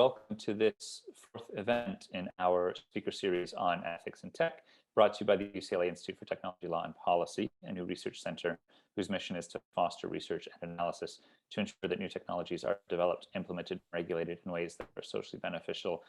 welcome to this fourth event in our speaker series on ethics in tech, brought to you by the UCLA Institute for Technology, Law and Policy, a new research center whose mission is to foster research and analysis to ensure that new technologies are developed, implemented, and regulated in ways that are socially beneficial,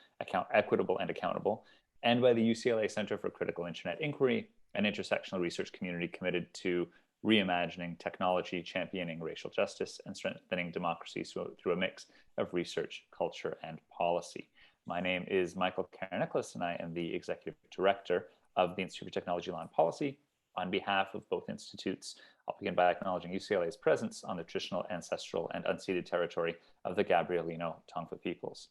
equitable, and accountable, and by the UCLA Center for Critical Internet Inquiry, an intersectional research community committed to reimagining technology, championing racial justice, and strengthening democracy through a mix of research, culture, and policy. My name is Michael Karanicolas, and I am the Executive Director of the Institute for Technology, Law and Policy. On behalf of both institutes, I'll begin by acknowledging UCLA's presence on the traditional, ancestral, and unceded territory of the Gabrielino Tongva peoples.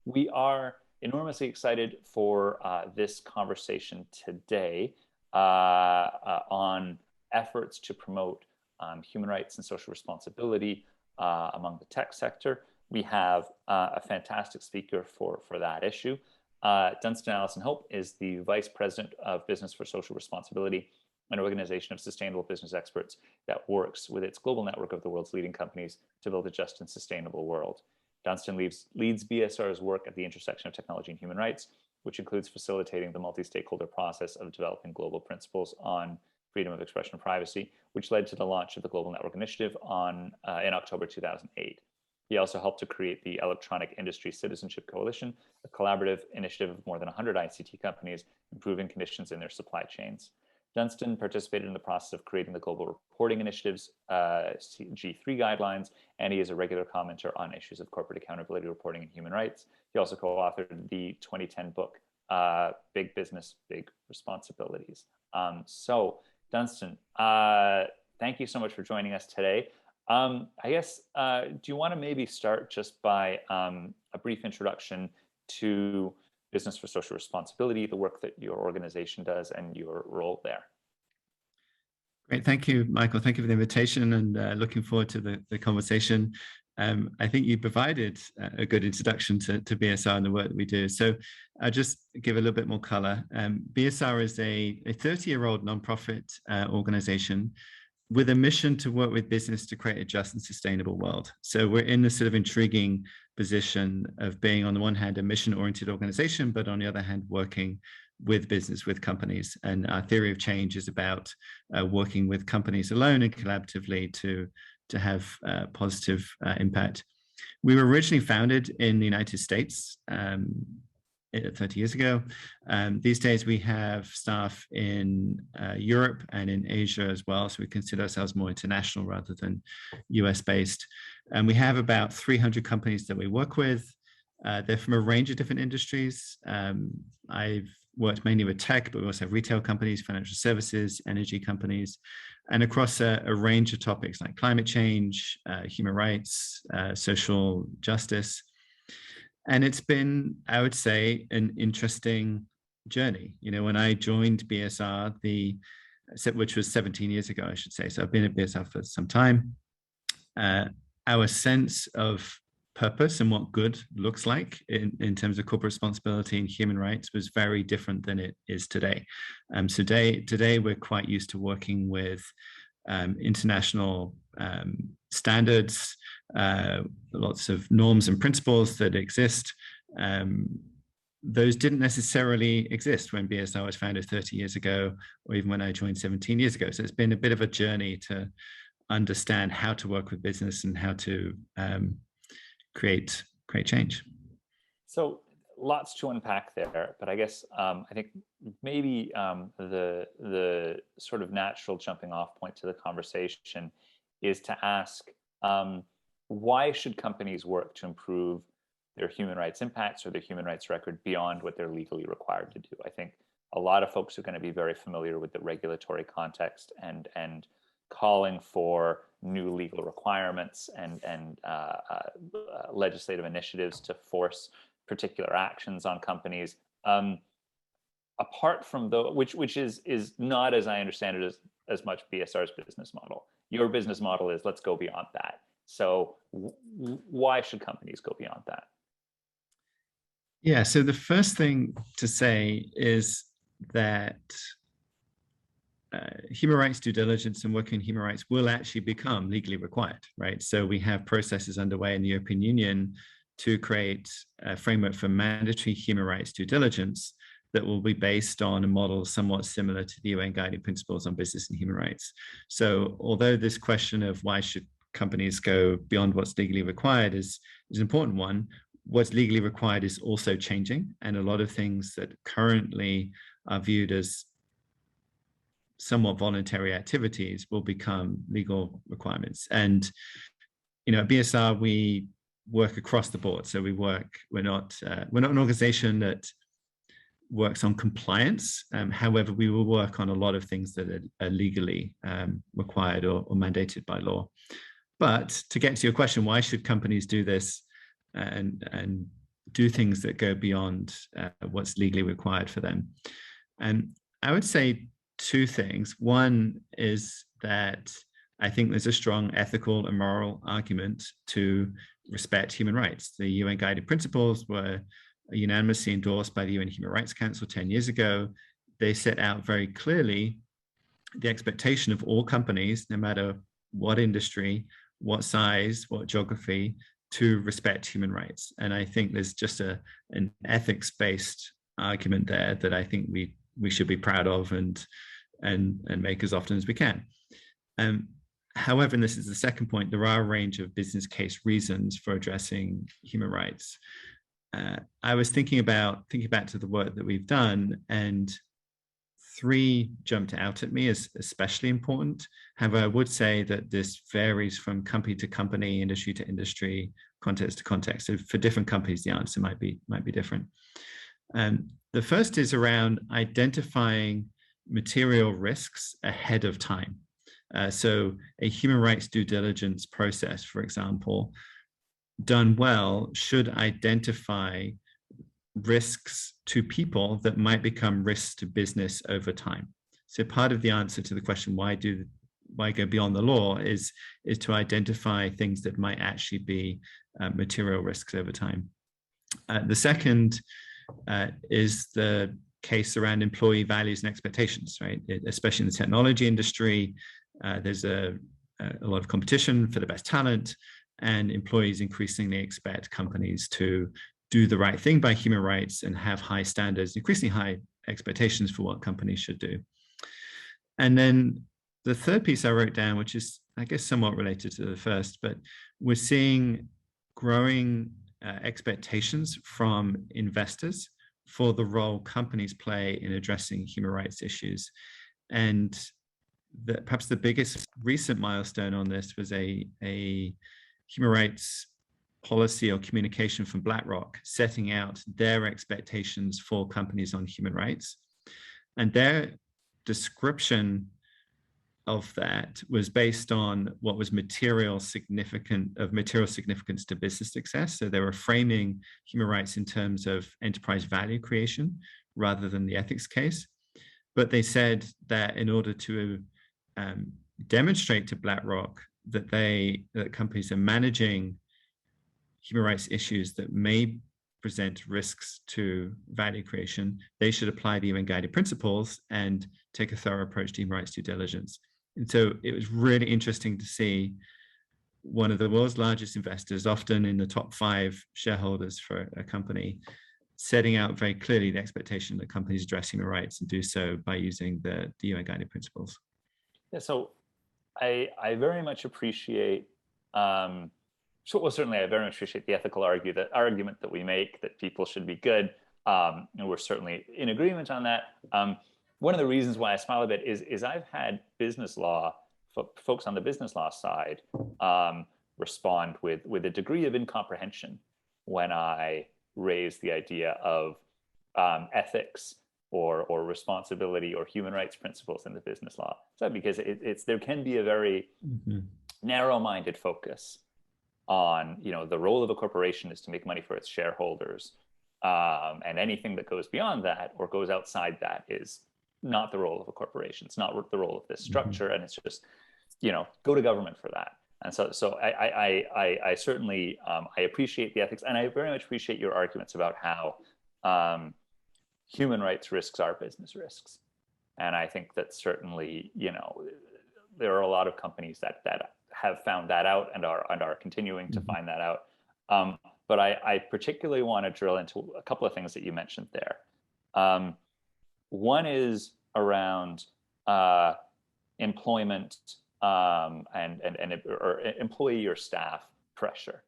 We are enormously excited for this conversation today on efforts to promote human rights and social responsibility among the tech sector. We have a fantastic speaker for that issue. Dunstan Allison-Hope is the Vice President of Business for Social Responsibility, an organization of sustainable business experts that works with its global network of the world's leading companies to build a just and sustainable world. Dunstan leads BSR's work at the intersection of technology and human rights, which includes facilitating the multi-stakeholder process of developing global principles on freedom of expression and privacy, which led to the launch of the Global Network Initiative in October 2008. He also helped to create the Electronic Industry Citizenship Coalition, a collaborative initiative of more than 100 ICT companies improving conditions in their supply chains. Dunstan participated in the process of creating the Global Reporting Initiative's G3 guidelines, and he is a regular commenter on issues of corporate accountability reporting and human rights. He also co-authored the 2010 book, Big Business, Big Responsibilities. Dunstan, thank you so much for joining us today. I guess, do you want to maybe start just by a brief introduction to Business for Social Responsibility, the work that your organization does, and your role there? Great. Thank you, Michael. Thank you for the invitation, and looking forward to the conversation. I think you provided a good introduction to BSR and the work that we do. So I'll just give a little bit more color. BSR is a 30-year-old nonprofit organization with a mission to work with business to create a just and sustainable world. So we're in this sort of intriguing position of being, on the one hand, a mission-oriented organization, but on the other hand, working with business, with companies. And our theory of change is about working with companies alone and collaboratively to have positive impact. We were originally founded in the United States 30 years ago. These days we have staff in Europe and in Asia as well, so we consider ourselves more international rather than US based. And we have about 300 companies that we work with. They're from a range of different industries. I've worked mainly with tech, but we also have retail companies, financial services, energy companies, and across a range of topics like climate change, human rights, social justice. And it's been, I would say, an interesting journey. You know, when I joined BSR, which was 17 years ago, I should say, so I've been at BSR for some time, our sense of purpose and what good looks like in terms of corporate responsibility and human rights was very different than it is today. So today we're quite used to working with international standards, lots of norms and principles that exist. Those didn't necessarily exist when BSR was founded 30 years ago, or even when I joined 17 years ago. So it's been a bit of a journey to understand how to work with business and how to create change. So lots to unpack there, but I guess I think maybe the sort of natural jumping off point to the conversation is to ask, why should companies work to improve their human rights impacts or their human rights record beyond what they're legally required to do? I think a lot of folks are going to be very familiar with the regulatory context and calling for new legal requirements and legislative initiatives to force particular actions on companies. Apart from which is not, as I understand it, as much BSR's business model. Your business model is let's go beyond that. So why should companies go beyond that? Yeah, so the first thing to say is that human rights due diligence and working in human rights will actually become legally required, right? So we have processes underway in the European Union to create a framework for mandatory human rights due diligence that will be based on a model somewhat similar to the UN Guiding Principles on Business and Human Rights. So although this question of why should companies go beyond what's legally required is an important one, what's legally required is also changing. And a lot of things that currently are viewed as somewhat voluntary activities will become legal requirements. And, at BSR, we work across the board. So we're not an organization that works on compliance. However, we will work on a lot of things that are legally required or mandated by law. But to get to your question, why should companies do this and do things that go beyond what's legally required for them? And I would say two things. One is that I think there's a strong ethical and moral argument to respect human rights. The UN Guiding Principles were unanimously endorsed by the UN Human Rights Council 10 years ago. They set out very clearly the expectation of all companies, no matter what industry, what size, what geography, to respect human rights. And I think there's just an ethics-based argument there that I think we should be proud of and make as often as we can. However, and this is the second point, there are a range of business case reasons for addressing human rights. I was thinking back to the work that we've done, and three jumped out at me as especially important. However, I would say that this varies from company to company, industry to industry, context to context. So for different companies, the answer might be different. The first is around identifying material risks ahead of time. So a human rights due diligence process, for example, done well, should identify risks to people that might become risks to business over time. So part of the answer to the question, why go beyond the law, is to identify things that might actually be material risks over time. The second is the case around employee values and expectations, right? Especially in the technology industry, there's a lot of competition for the best talent, and employees increasingly expect companies to do the right thing by human rights and have high standards, increasingly high expectations for what companies should do. And then the third piece I wrote down, which is, I guess, somewhat related to the first, but we're seeing growing expectations from investors for the role companies play in addressing human rights issues. And perhaps the biggest recent milestone on this was a human rights policy or communication from BlackRock setting out their expectations for companies on human rights. And their description of that was based on what was material significance to business success. So they were framing human rights in terms of enterprise value creation rather than the ethics case. But they said that in order to demonstrate to BlackRock that companies are managing human rights issues that may present risks to value creation, they should apply the UN Guiding Principles and take a thorough approach to human rights due diligence. And so it was really interesting to see one of the world's largest investors, often in the top 5 shareholders for a company, setting out very clearly the expectation that companies address human rights and do so by using the UN Guiding Principles. Yeah, so I very much appreciate, certainly I very much appreciate the ethical argument that we make, that people should be good. And we're certainly in agreement on that. One of the reasons why I smile a bit is I've had business law, folks on the business law side respond with a degree of incomprehension when I raise the idea of ethics or responsibility or human rights principles in the business law. So because there can be a very narrow-minded focus on, the role of a corporation is to make money for its shareholders, and anything that goes beyond that or goes outside that is not the role of a corporation. It's not the role of this structure, and it's just, go to government for that. And so I certainly I appreciate the ethics, and I very much appreciate your arguments about how human rights risks are business risks. And I think that certainly, there are a lot of companies that have found that out and are continuing to find that out. but I particularly want to drill into a couple of things that you mentioned there. One is around employment or employee or staff pressure,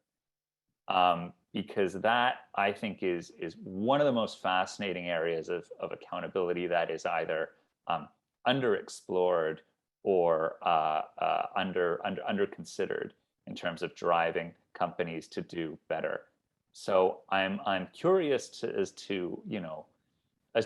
because that, I think, is one of the most fascinating areas of accountability that is either underexplored or under considered in terms of driving companies to do better. So I'm curious as to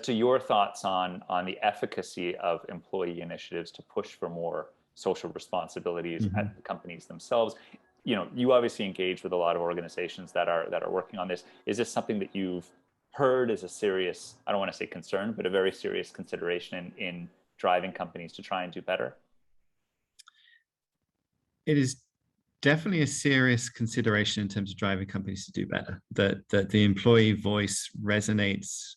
your thoughts on the efficacy of employee initiatives to push for more social responsibilities at the companies themselves. You obviously engage with a lot of organizations that are working on this. Is this something that you've heard as a serious, I don't want to say concern, but a very serious consideration in driving companies to try and do better? It is definitely a serious consideration in terms of driving companies to do better. That the employee voice resonates,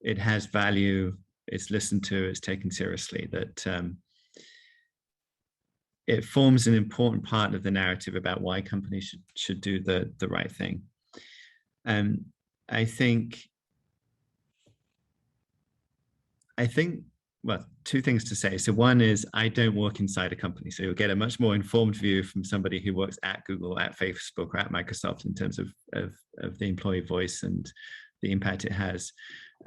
it has value, it's listened to, it's taken seriously. That it forms an important part of the narrative about why companies should do the right thing. And I think, well, two things to say. So one is, I don't work inside a company, so you'll get a much more informed view from somebody who works at Google, at Facebook, or at Microsoft in terms of the employee voice and the impact it has.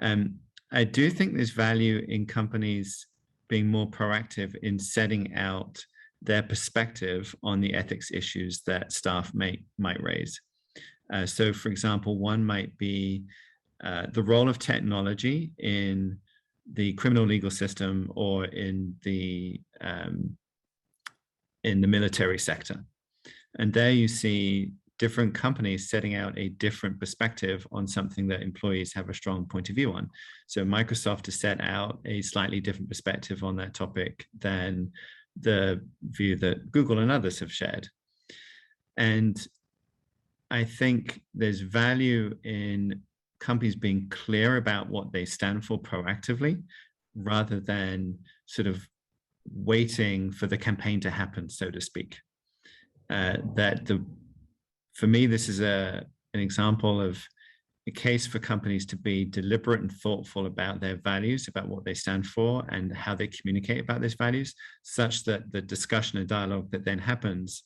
I do think there's value in companies being more proactive in setting out their perspective on the ethics issues that staff might raise. So, for example, one might be the role of technology in the criminal legal system or in the military sector. And there you see different companies setting out a different perspective on something that employees have a strong point of view on. So Microsoft has set out a slightly different perspective on that topic than the view that Google and others have shared. And I think there's value in companies being clear about what they stand for proactively, rather than sort of waiting for the campaign to happen, so to speak. For me, this is an example of a case for companies to be deliberate and thoughtful about their values, about what they stand for and how they communicate about those values, such that the discussion and dialogue that then happens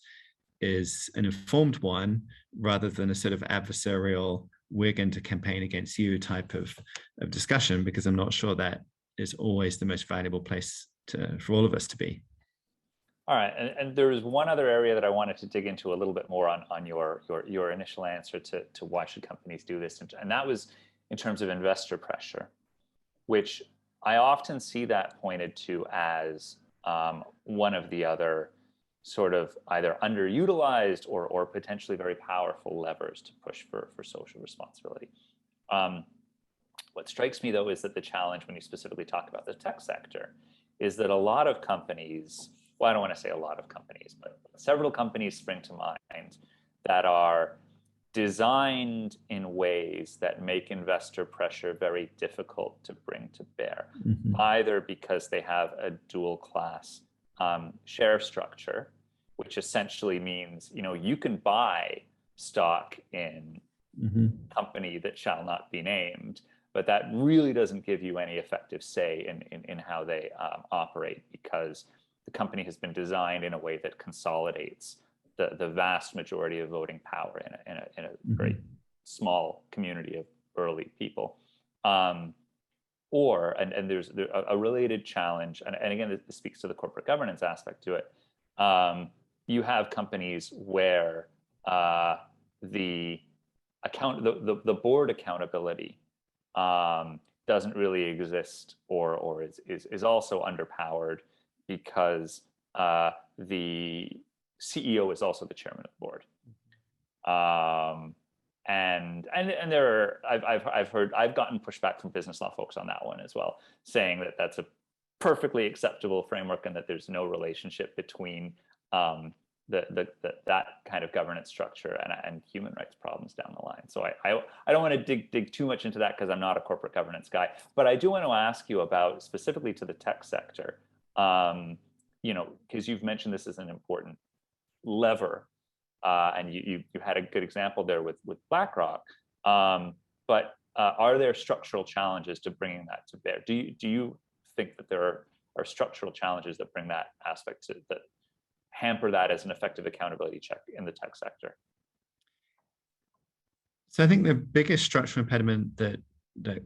is an informed one, rather than a sort of adversarial, we're going to campaign against you type of discussion, because I'm not sure that is always the most valuable place for all of us to be. All right, and there was one other area that I wanted to dig into a little bit more on your initial answer to why should companies do this, and that was in terms of investor pressure, which I often see that pointed to as one of the other sort of either underutilized or potentially very powerful levers to push for social responsibility. What strikes me, though, is that the challenge when you specifically talk about the tech sector is that a lot of companies, well, I don't want to say a lot of companies, but several companies spring to mind that are designed in ways that make investor pressure very difficult to bring to bear, either because they have a dual class share structure, which essentially means, you can buy stock in a company that shall not be named, but that really doesn't give you any effective say in how they operate, because the company has been designed in a way that consolidates the vast majority of voting power in a very small community of early people. And there's a related challenge, and again, this speaks to the corporate governance aspect to it. You have companies where the board accountability doesn't really exist, or is also underpowered, because the CEO is also the chairman of the board. And I've gotten pushback from business law folks on that one as well, saying that that's a perfectly acceptable framework and that there's no relationship between that kind of governance structure and human rights problems down the line. So I don't want to dig too much into that, because I'm not a corporate governance guy, but I do want to ask you about specifically to the tech sector, because you've mentioned this as an important lever and you had a good example there with BlackRock. But are there structural challenges to bringing that to bear? Do you think that there are structural challenges that bring that aspect to that hamper that as an effective accountability check in the tech sector? So I think the biggest structural impediment that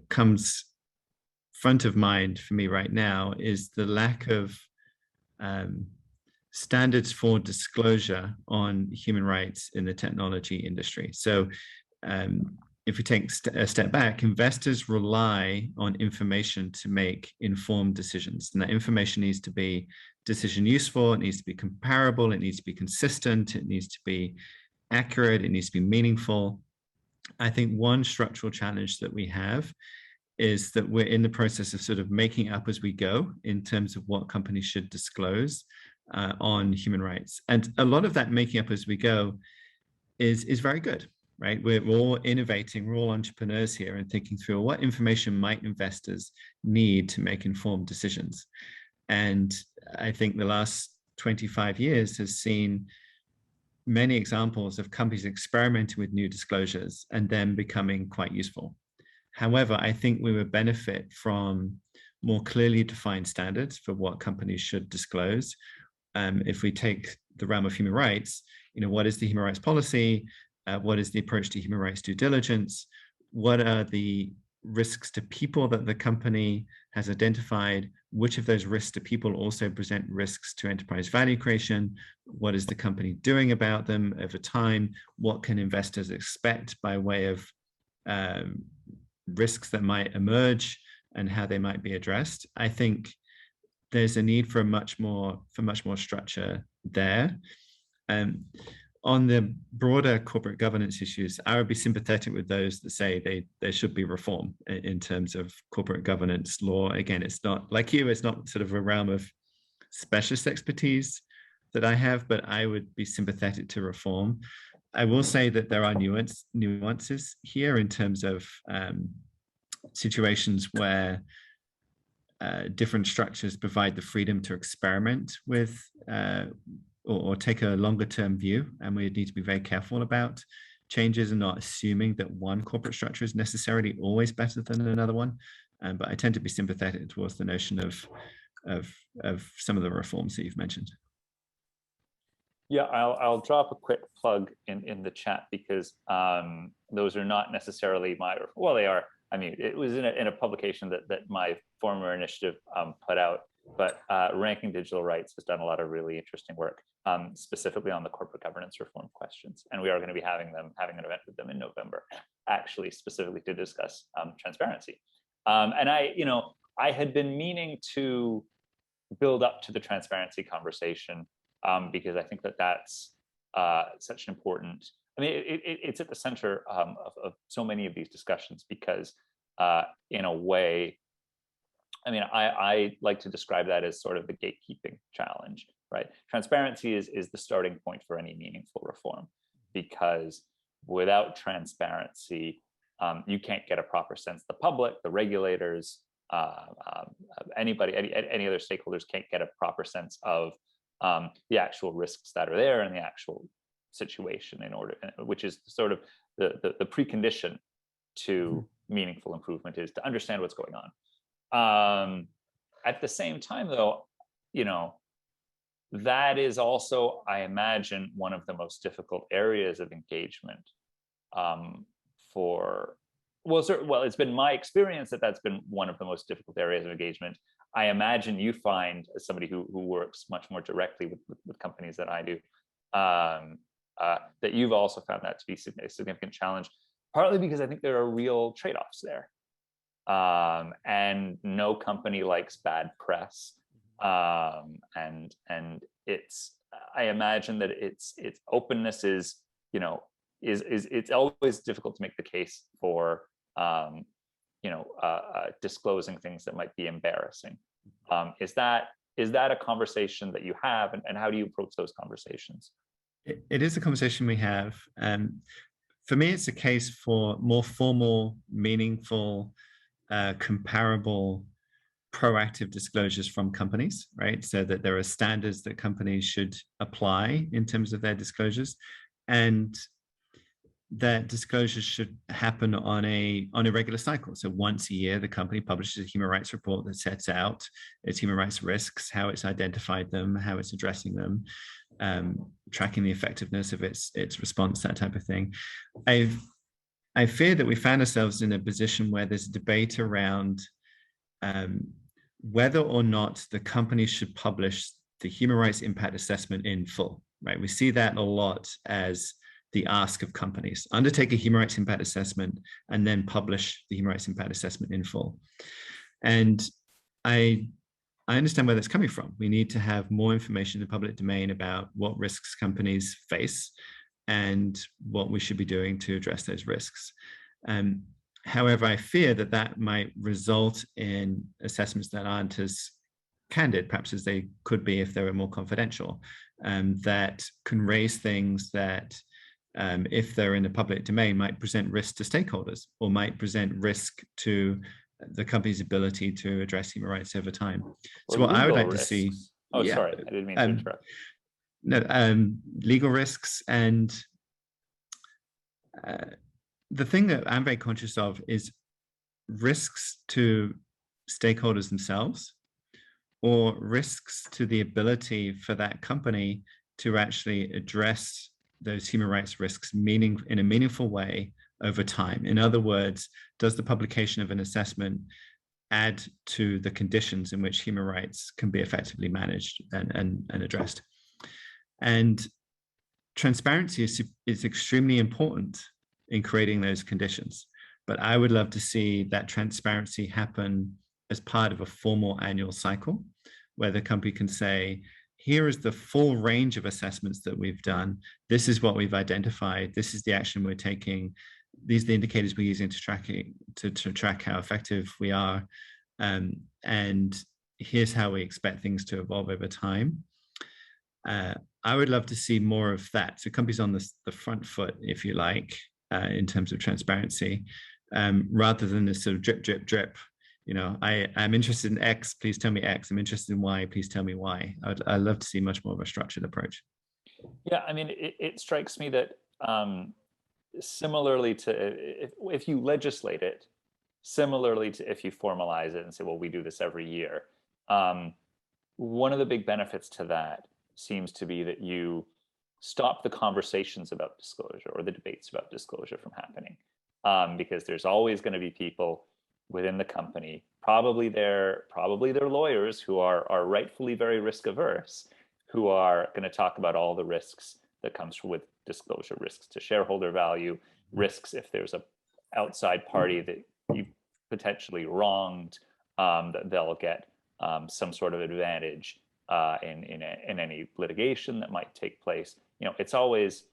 comes front of mind for me right now is the lack of standards for disclosure on human rights in the technology industry. So if we take a step back, investors rely on information to make informed decisions. And that information needs to be decision useful, it needs to be comparable, it needs to be consistent, it needs to be accurate, it needs to be meaningful. I think one structural challenge that we have is that we're in the process of sort of making up as we go in terms of what companies should disclose on human rights. And a lot of that making up as we go is very good, right? We're all innovating, we're all entrepreneurs here and thinking through what information might investors need to make informed decisions. And I think the last 25 years has seen many examples of companies experimenting with new disclosures and then becoming quite useful. However, I think we would benefit from more clearly defined standards for what companies should disclose. If we take the realm of human rights, what is the human rights policy? What is the approach to human rights due diligence? What are the risks to people that the company has identified? Which of those risks to people also present risks to enterprise value creation? What is the company doing about them over time? What can investors expect by way of risks that might emerge and how they might be addressed? I think there's a need for much more structure there. On the broader corporate governance issues, I would be sympathetic with those that say there should be reform in terms of corporate governance law. Again, it's not like you, it's not sort of a realm of specialist expertise that I have, but I would be sympathetic to reform. I will say that there are nuances here in terms of situations where different structures provide the freedom to experiment with or take a longer term view. And we need to be very careful about changes and not assuming that one corporate structure is necessarily always better than another one. But I tend to be sympathetic towards the notion of some of the reforms that you've mentioned. Yeah, I'll drop a quick plug in the chat because those are not necessarily well, they are. I mean, it was in a publication that my former initiative put out, but Ranking Digital Rights has done a lot of really interesting work, specifically on the corporate governance reform questions. And we are going to be having an event with them in November, actually specifically to discuss transparency. And I had been meaning to build up to the transparency conversation because I think that's such an important. I mean, it's at the center of so many of these discussions because, in a way, I mean, I like to describe that as sort of the gatekeeping challenge, right? Transparency is the starting point for any meaningful reform, because without transparency, you can't get a proper sense. The public, the regulators, anybody, any other stakeholders can't get a proper sense of the actual risks that are there and the actual situation which is sort of the precondition to meaningful improvement is to understand what's going on. At the same time, though, that is also, I imagine, one of the most difficult areas of engagement it's been my experience that's been one of the most difficult areas of engagement. I imagine you find, as somebody who works much more directly with companies than I do, that you've also found that to be a significant challenge, partly because I think there are real trade-offs there. And no company likes bad press. And it's, I imagine that its openness is it's always difficult to make the case for, disclosing things that might be embarrassing. Is that a conversation that you have, and how do you approach those conversations? It is a conversation we have. For me, it's a case for more formal, meaningful, comparable, proactive disclosures from companies, right? So that there are standards that companies should apply in terms of their disclosures. And that disclosure should happen on a regular cycle. So once a year, the company publishes a human rights report that sets out its human rights risks, how it's identified them, how it's addressing them, tracking the effectiveness of its response, that type of thing. I fear that we found ourselves in a position where there's a debate around whether or not the company should publish the human rights impact assessment in full, right? We see that a lot as the ask of companies: undertake a human rights impact assessment and then publish the human rights impact assessment in full. And I understand where that's coming from. We need to have more information in the public domain about what risks companies face and what we should be doing to address those risks. However, I fear that that might result in assessments that aren't as candid, perhaps, as they could be if they were more confidential, that can raise things that, if they're in the public domain, might present risk to stakeholders or might present risk to the company's ability to address human rights over time. So what I would like to see... Oh, yeah, sorry, I didn't mean to interrupt. No, legal risks. And the thing that I'm very conscious of is risks to stakeholders themselves, or risks to the ability for that company to actually address those human rights risks in a meaningful way over time. In other words, does the publication of an assessment add to the conditions in which human rights can be effectively managed and addressed? And transparency is extremely important in creating those conditions. But I would love to see that transparency happen as part of a formal annual cycle, where the company can say, here is the full range of assessments that we've done. This is what we've identified. This is the action we're taking. These are the indicators we're using to track how effective we are. And here's how we expect things to evolve over time. I would love to see more of that. So companies on the front foot, if you like, in terms of transparency, rather than this sort of drip, drip, drip. You know, I'm interested in X, please tell me X. I'm interested in Y, please tell me Y. I'd love to see much more of a structured approach. Yeah, I mean, it strikes me that similarly to if you legislate it, similarly to if you formalize it and say, well, we do this every year, one of the big benefits to that seems to be that you stop the conversations about disclosure or the debates about disclosure from happening, because there's always going to be people within the company, probably their lawyers, who are rightfully very risk averse, who are going to talk about all the risks that comes with disclosure: risks to shareholder value, risks if there's a outside party that you potentially wronged, that they'll get some sort of advantage in any litigation that might take place. You know, it's always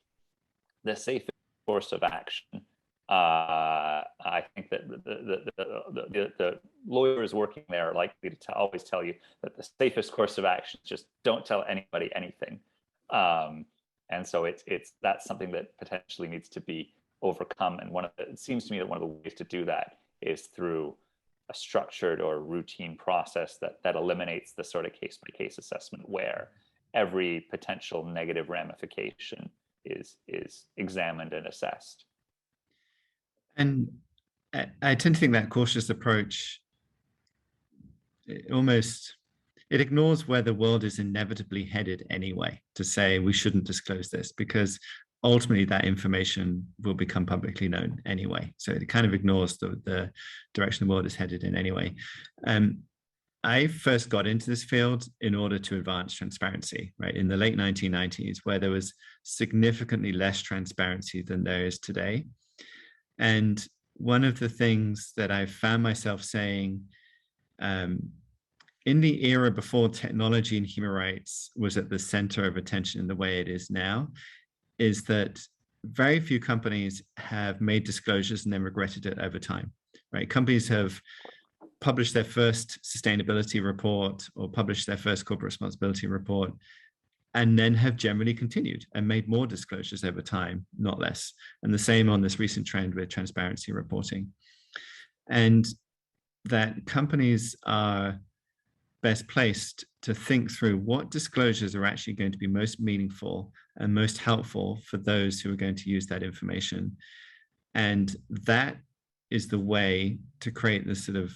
the safest course of action. I think that the lawyers working there are likely to always tell you that the safest course of action is just don't tell anybody anything. And so that's something that potentially needs to be overcome. And it seems to me that one of the ways to do that is through a structured or routine process that eliminates the sort of case-by-case assessment where every potential negative ramification is examined and assessed. And I tend to think that cautious approach, it ignores where the world is inevitably headed anyway, to say we shouldn't disclose this, because ultimately that information will become publicly known anyway. So it kind of ignores the direction the world is headed in anyway. I first got into this field in order to advance transparency, right? In the late 1990s, where there was significantly less transparency than there is today. And one of the things that I found myself saying in the era before technology and human rights was at the center of attention in the way it is now, is that very few companies have made disclosures and then regretted it over time, right? Companies have published their first sustainability report or published their first corporate responsibility report, and then have generally continued and made more disclosures over time, not less. And the same on this recent trend with transparency reporting. And that companies are best placed to think through what disclosures are actually going to be most meaningful and most helpful for those who are going to use that information. And that is the way to create this sort of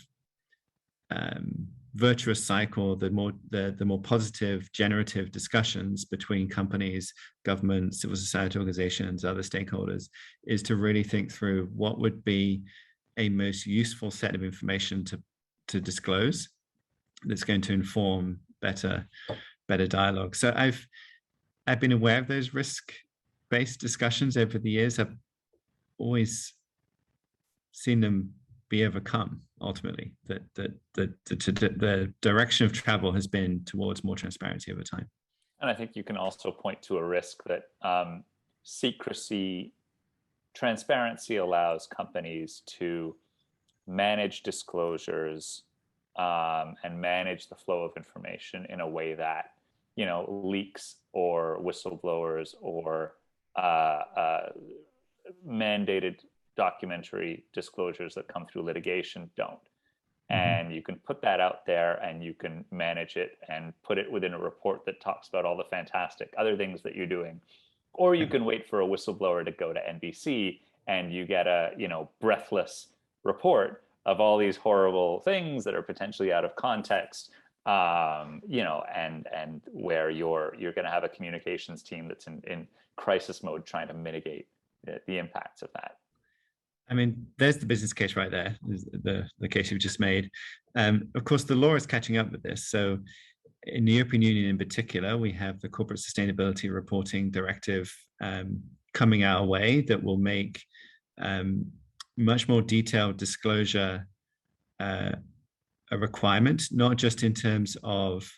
virtuous cycle, the more positive, generative discussions between companies, governments, civil society organizations, other stakeholders, is to really think through what would be a most useful set of information to disclose that's going to inform better dialogue. So I've been aware of those risk-based discussions over the years. I've always seen them be overcome ultimately. That the direction of travel has been towards more transparency over time. And I think you can also point to a risk that transparency allows companies to manage disclosures and manage the flow of information in a way that, leaks or whistleblowers or mandated documentary disclosures that come through litigation don't. And you can put that out there and you can manage it and put it within a report that talks about all the fantastic other things that you're doing. Or you can wait for a whistleblower to go to NBC and you get a, breathless report of all these horrible things that are potentially out of context, and where you're going to have a communications team that's in crisis mode trying to mitigate the impacts of that. I mean, there's the business case right there, the case you've just made. Of course, the law is catching up with this. So in the European Union in particular, we have the Corporate Sustainability Reporting Directive coming our way that will make much more detailed disclosure a requirement, not just in terms of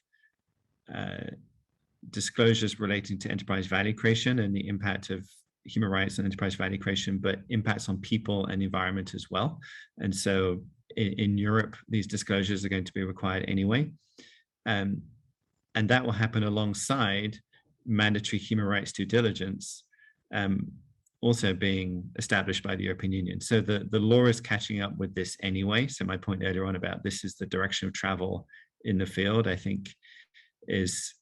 disclosures relating to enterprise value creation and the impact of human rights and enterprise value creation, but impacts on people and environment as well. And so in Europe, these disclosures are going to be required anyway. And that will happen alongside mandatory human rights due diligence, also being established by the European Union. So the law is catching up with this anyway. So my point earlier on about this is the direction of travel in the field, I think, is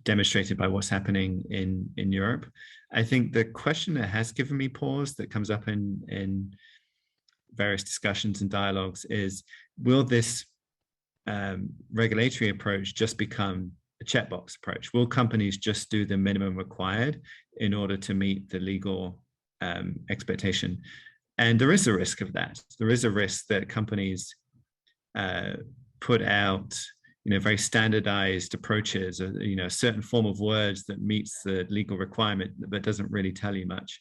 demonstrated by what's happening in Europe. I think the question that has given me pause that comes up in various discussions and dialogues is, will this regulatory approach just become a checkbox approach? Will companies just do the minimum required in order to meet the legal expectation? And there is a risk of that. There is a risk that companies put out very standardized approaches, a certain form of words that meets the legal requirement, but doesn't really tell you much.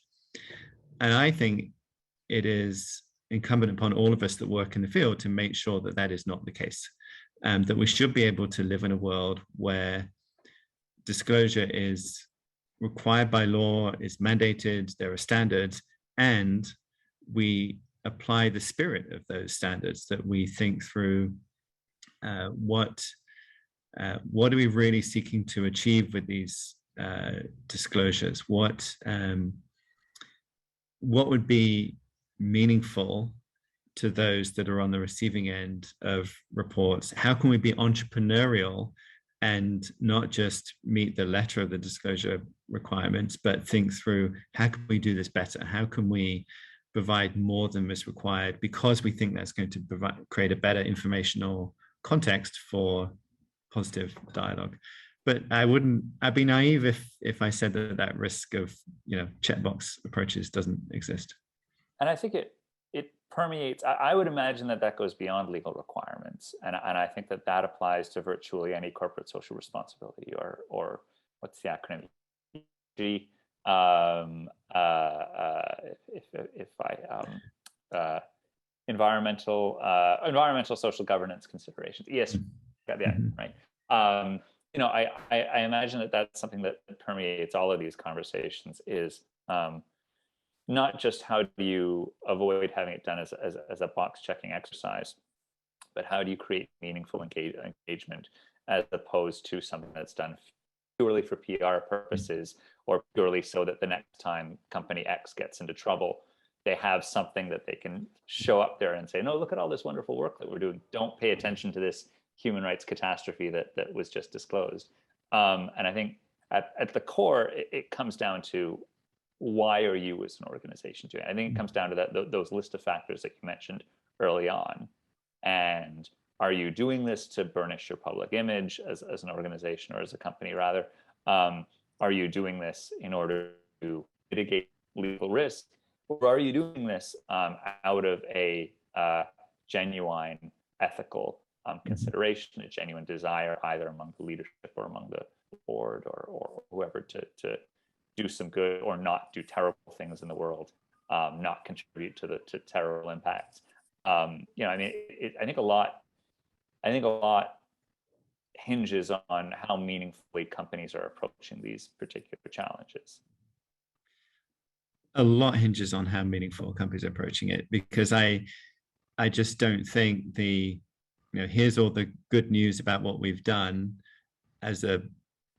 And I think it is incumbent upon all of us that work in the field to make sure that that is not the case. That we should be able to live in a world where disclosure is required by law, is mandated, there are standards, and we apply the spirit of those standards, that we think through what are we really seeking to achieve with these disclosures? What would be meaningful to those that are on the receiving end of reports? How can we be entrepreneurial and not just meet the letter of the disclosure requirements, but think through, how can we do this better? How can we provide more than is required, because we think that's going to create a better informational context for positive dialogue. But I'd be naive if I said that risk of checkbox approaches doesn't exist. And I think it permeates. I would imagine that goes beyond legal requirements, and I think that applies to virtually any corporate social responsibility, or what's the acronym? Environmental social governance considerations, ESG. Got that right. I imagine that that's something that permeates all of these conversations, is not just how do you avoid having it done as a box checking exercise, but how do you create meaningful engagement, as opposed to something that's done purely for PR purposes, or purely so that the next time company X gets into trouble, they have something that they can show up there and say, no, look at all this wonderful work that we're doing. Don't pay attention to this human rights catastrophe that was just disclosed. And I think at the core, it comes down to, why are you as an organization doing it? I think it comes down to those list of factors that you mentioned early on. And are you doing this to burnish your public image as an organization, or as a company rather? Are you doing this in order to mitigate legal risk? Or are you doing this out of a genuine ethical consideration, a genuine desire, either among the leadership or among the board or whoever, to do some good or not do terrible things in the world, not contribute to terrible impacts? I mean, I think a lot hinges on how meaningfully companies are approaching these particular challenges. A lot hinges on how meaningful companies are approaching it, because I just don't think here's all the good news about what we've done as a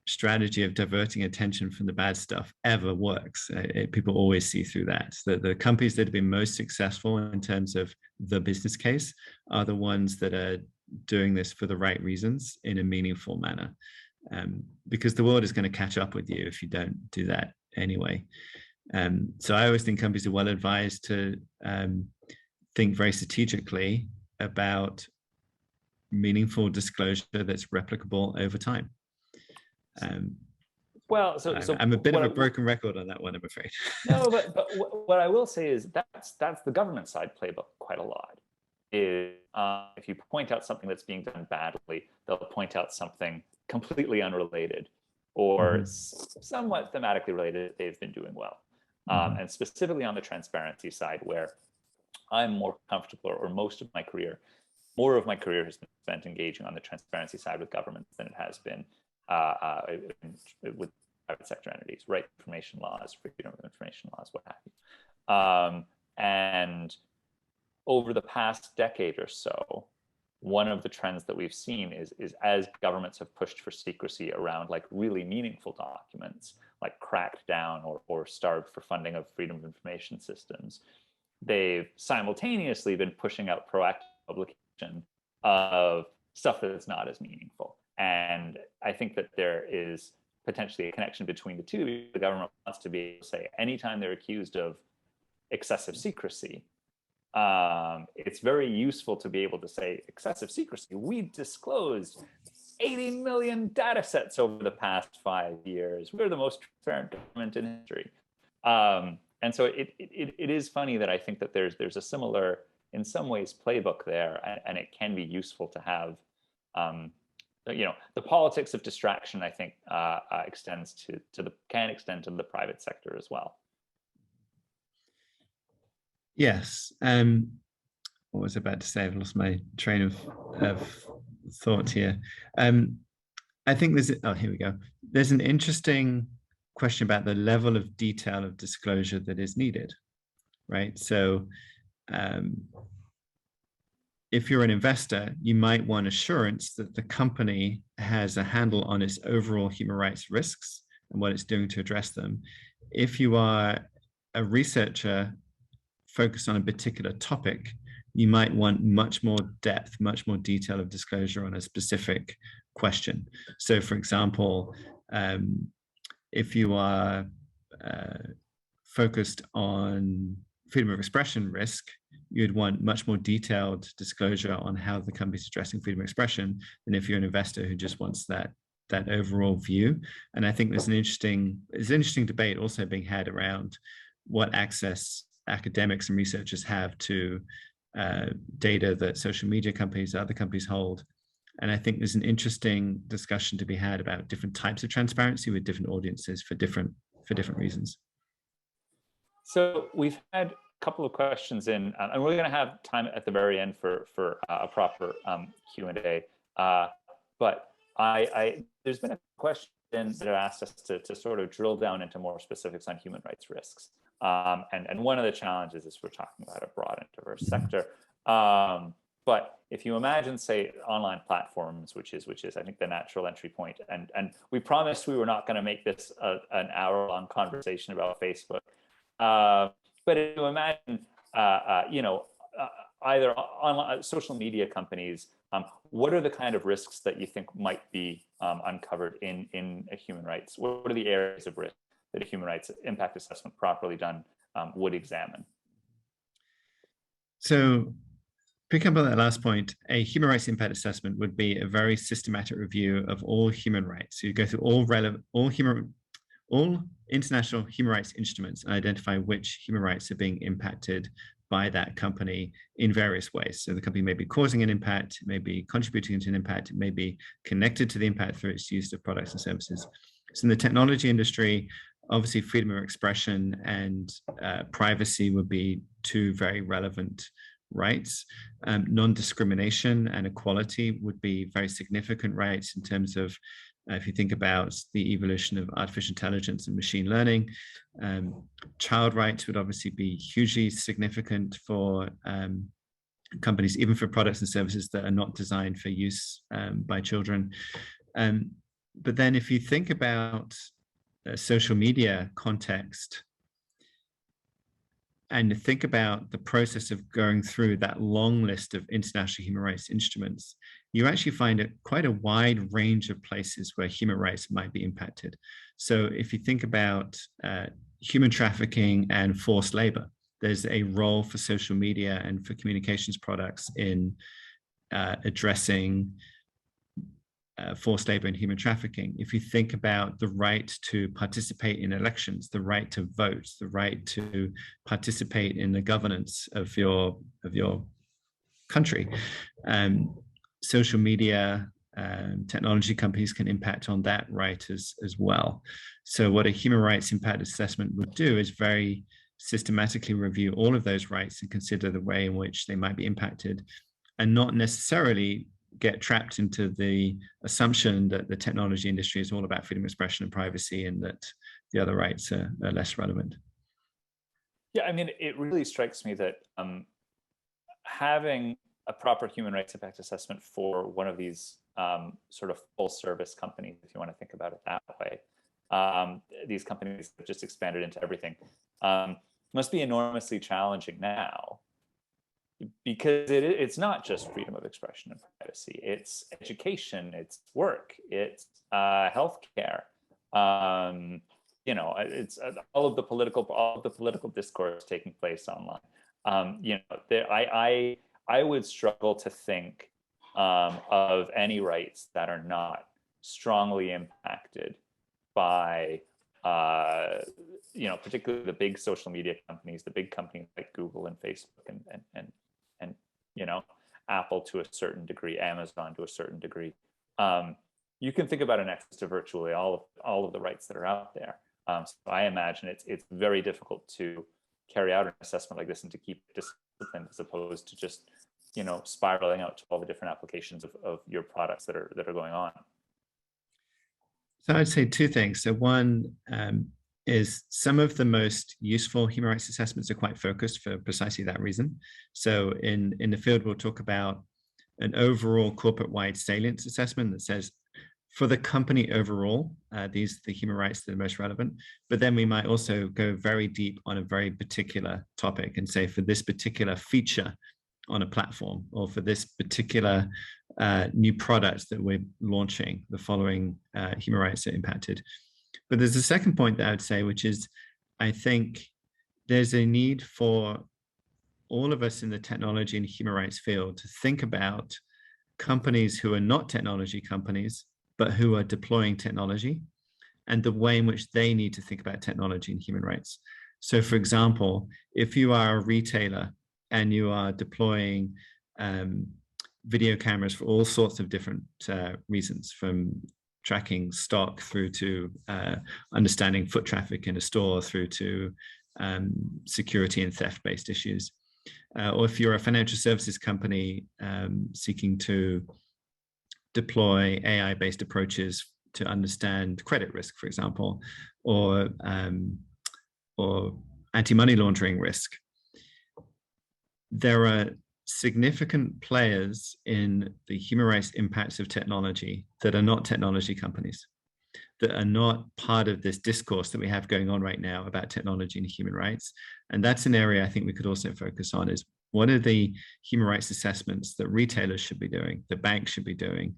strategy of diverting attention from the bad stuff ever works. People always see through that. The companies that have been most successful in terms of the business case are the ones that are doing this for the right reasons in a meaningful manner, because the world is going to catch up with you if you don't do that anyway. So I always think companies are well advised to think very strategically about meaningful disclosure that's replicable over time. Well, so I'm a bit of a broken record on that one, I'm afraid. No, but what I will say is that's the government side playbook quite a lot. Is if you point out something that's being done badly, they'll point out something completely unrelated or somewhat thematically related that they've been doing well. And specifically on the transparency side, where I'm more comfortable, or most of my career, more of my career has been spent engaging on the transparency side with governments than it has been with private sector entities, right? Information laws, freedom of information laws, what have you. And over the past decade or so, one of the trends that we've seen is as governments have pushed for secrecy around like really meaningful documents, like cracked down or starved for funding of freedom of information systems, they've simultaneously been pushing out proactive publication of stuff that is not as meaningful. And I think that there is potentially a connection between the two. The government wants to be able to say, anytime they're accused of excessive secrecy, it's very useful to be able to say, excessive secrecy, we disclosed 80 million data sets over the past 5 years. We're the most transparent government in history. And so it is funny that I think that there's a similar, in some ways, playbook there, and it can be useful to have. The politics of distraction, I think, extends can extend to the private sector as well. Yes. What was I about to say? I've lost my train of thought here. I think here we go. There's an interesting question about the level of detail of disclosure that is needed, right? So if you're an investor, you might want assurance that the company has a handle on its overall human rights risks and what it's doing to address them. If you are a researcher focused on a particular topic, you might want much more depth, much more detail of disclosure on a specific question. So for example, if you are focused on freedom of expression risk, you'd want much more detailed disclosure on how the company's addressing freedom of expression than if you're an investor who just wants that overall view. And I think there's an interesting debate also being had around what access academics and researchers have to data that social media companies, other companies hold. And I think there's an interesting discussion to be had about different types of transparency with different audiences for different reasons. So we've had a couple of questions in, and we're going to have time at the very end for a proper Q&A. But there's been a question that asked us to sort of drill down into more specifics on human rights risks. And one of the challenges is we're talking about a broad and diverse sector. But if you imagine, say, online platforms, which is I think the natural entry point, and we promised we were not going to make this an hour-long conversation about Facebook. But if you imagine, either online social media companies, what are the kind of risks that you think might be uncovered in a human rights? What are the areas of risk that a human rights impact assessment properly done would examine? So picking up on that last point, a human rights impact assessment would be a very systematic review of all human rights. So you go through all international human rights instruments and identify which human rights are being impacted by that company in various ways. So the company may be causing an impact, may be contributing to an impact, it may be connected to the impact through its use of products and services. So in the technology industry, obviously freedom of expression and privacy would be two very relevant rights. Non-discrimination and equality would be very significant rights in terms of if you think about the evolution of artificial intelligence and machine learning. Child rights would obviously be hugely significant for companies, even for products and services that are not designed for use by children. But then if you think about a social media context, and think about the process of going through that long list of international human rights instruments, you actually find quite a wide range of places where human rights might be impacted. So if you think about human trafficking and forced labor, there's a role for social media and for communications products in addressing forced labor and human trafficking. If you think about the right to participate in elections, the right to vote, the right to participate in the governance of your country, social media, technology companies can impact on that right as well. So what a human rights impact assessment would do is very systematically review all of those rights and consider the way in which they might be impacted, and not necessarily get trapped into the assumption that the technology industry is all about freedom of expression and privacy and that the other rights are less relevant. Yeah, I mean, it really strikes me that having a proper human rights impact assessment for one of these sort of full service companies, if you want to think about it that way, these companies have just expanded into everything, must be enormously challenging now, because it's not just freedom of expression and privacy. It's education, it's work, it's healthcare. You know, it's all of the political discourse taking place online. You know, I would struggle to think of any rights that are not strongly impacted by you know, particularly the big social media companies, the big companies like Google and Facebook and you know, Apple to a certain degree, Amazon to a certain degree. You can think about an access to virtually all of the rights that are out there. So I imagine it's very difficult to carry out an assessment like this and to keep discipline, as opposed to just, you know, spiraling out to all the different applications of your products that are going on. So I'd say two things. So one is some of the most useful human rights assessments are quite focused for precisely that reason. So in the field, we'll talk about an overall corporate-wide salience assessment that says, for the company overall, these are the human rights that are most relevant. But then we might also go very deep on a very particular topic and say, for this particular feature on a platform, or for this particular new product that we're launching, the following human rights are impacted. But there's a second point that I would say, which is, I think there's a need for all of us in the technology and human rights field to think about companies who are not technology companies, but who are deploying technology, and the way in which they need to think about technology and human rights. So for example, if you are a retailer and you are deploying video cameras for all sorts of different reasons, from tracking stock through to understanding foot traffic in a store, through to security and theft-based issues. Or if you're a financial services company seeking to deploy AI-based approaches to understand credit risk, for example, or anti-money laundering risk, there are significant players in the human rights impacts of technology that are not technology companies, that are not part of this discourse that we have going on right now about technology and human rights. And that's an area I think we could also focus on, is What are the human rights assessments that retailers should be doing, that banks should be doing?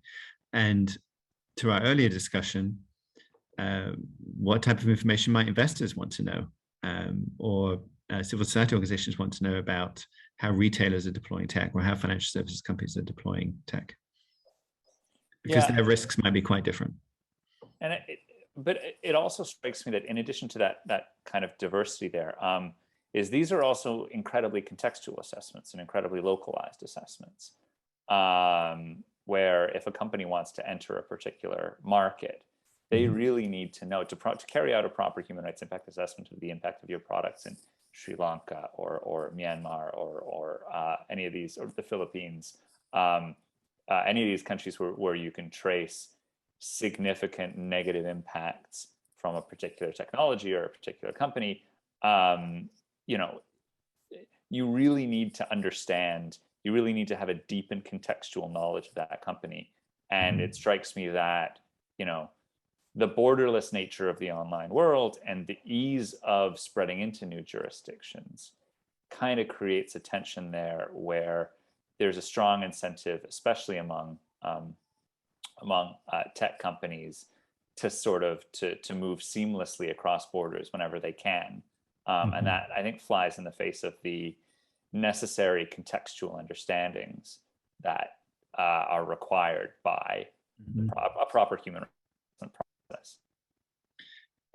And to our earlier discussion, what type of information might investors want to know, or civil society organizations want to know about how retailers are deploying tech, or how financial services companies are deploying tech, because their risks might be quite different. And but it also strikes me that in addition to that kind of diversity there, is these are also incredibly contextual assessments and incredibly localized assessments, where if a company wants to enter a particular market, they really need to know to carry out a proper human rights impact assessment of the impact of your products in Sri Lanka or Myanmar or any of these, or the Philippines, any of these countries where you can trace significant negative impacts from a particular technology or a particular company. You really need to understand, you really need to have a deep and contextual knowledge of that company. And it strikes me that, the borderless nature of the online world and the ease of spreading into new jurisdictions kind of creates a tension there where there's a strong incentive, especially among tech companies, to sort of to move seamlessly across borders whenever they can. And that, I think, flies in the face of the necessary contextual understandings that are required by a proper human rights process.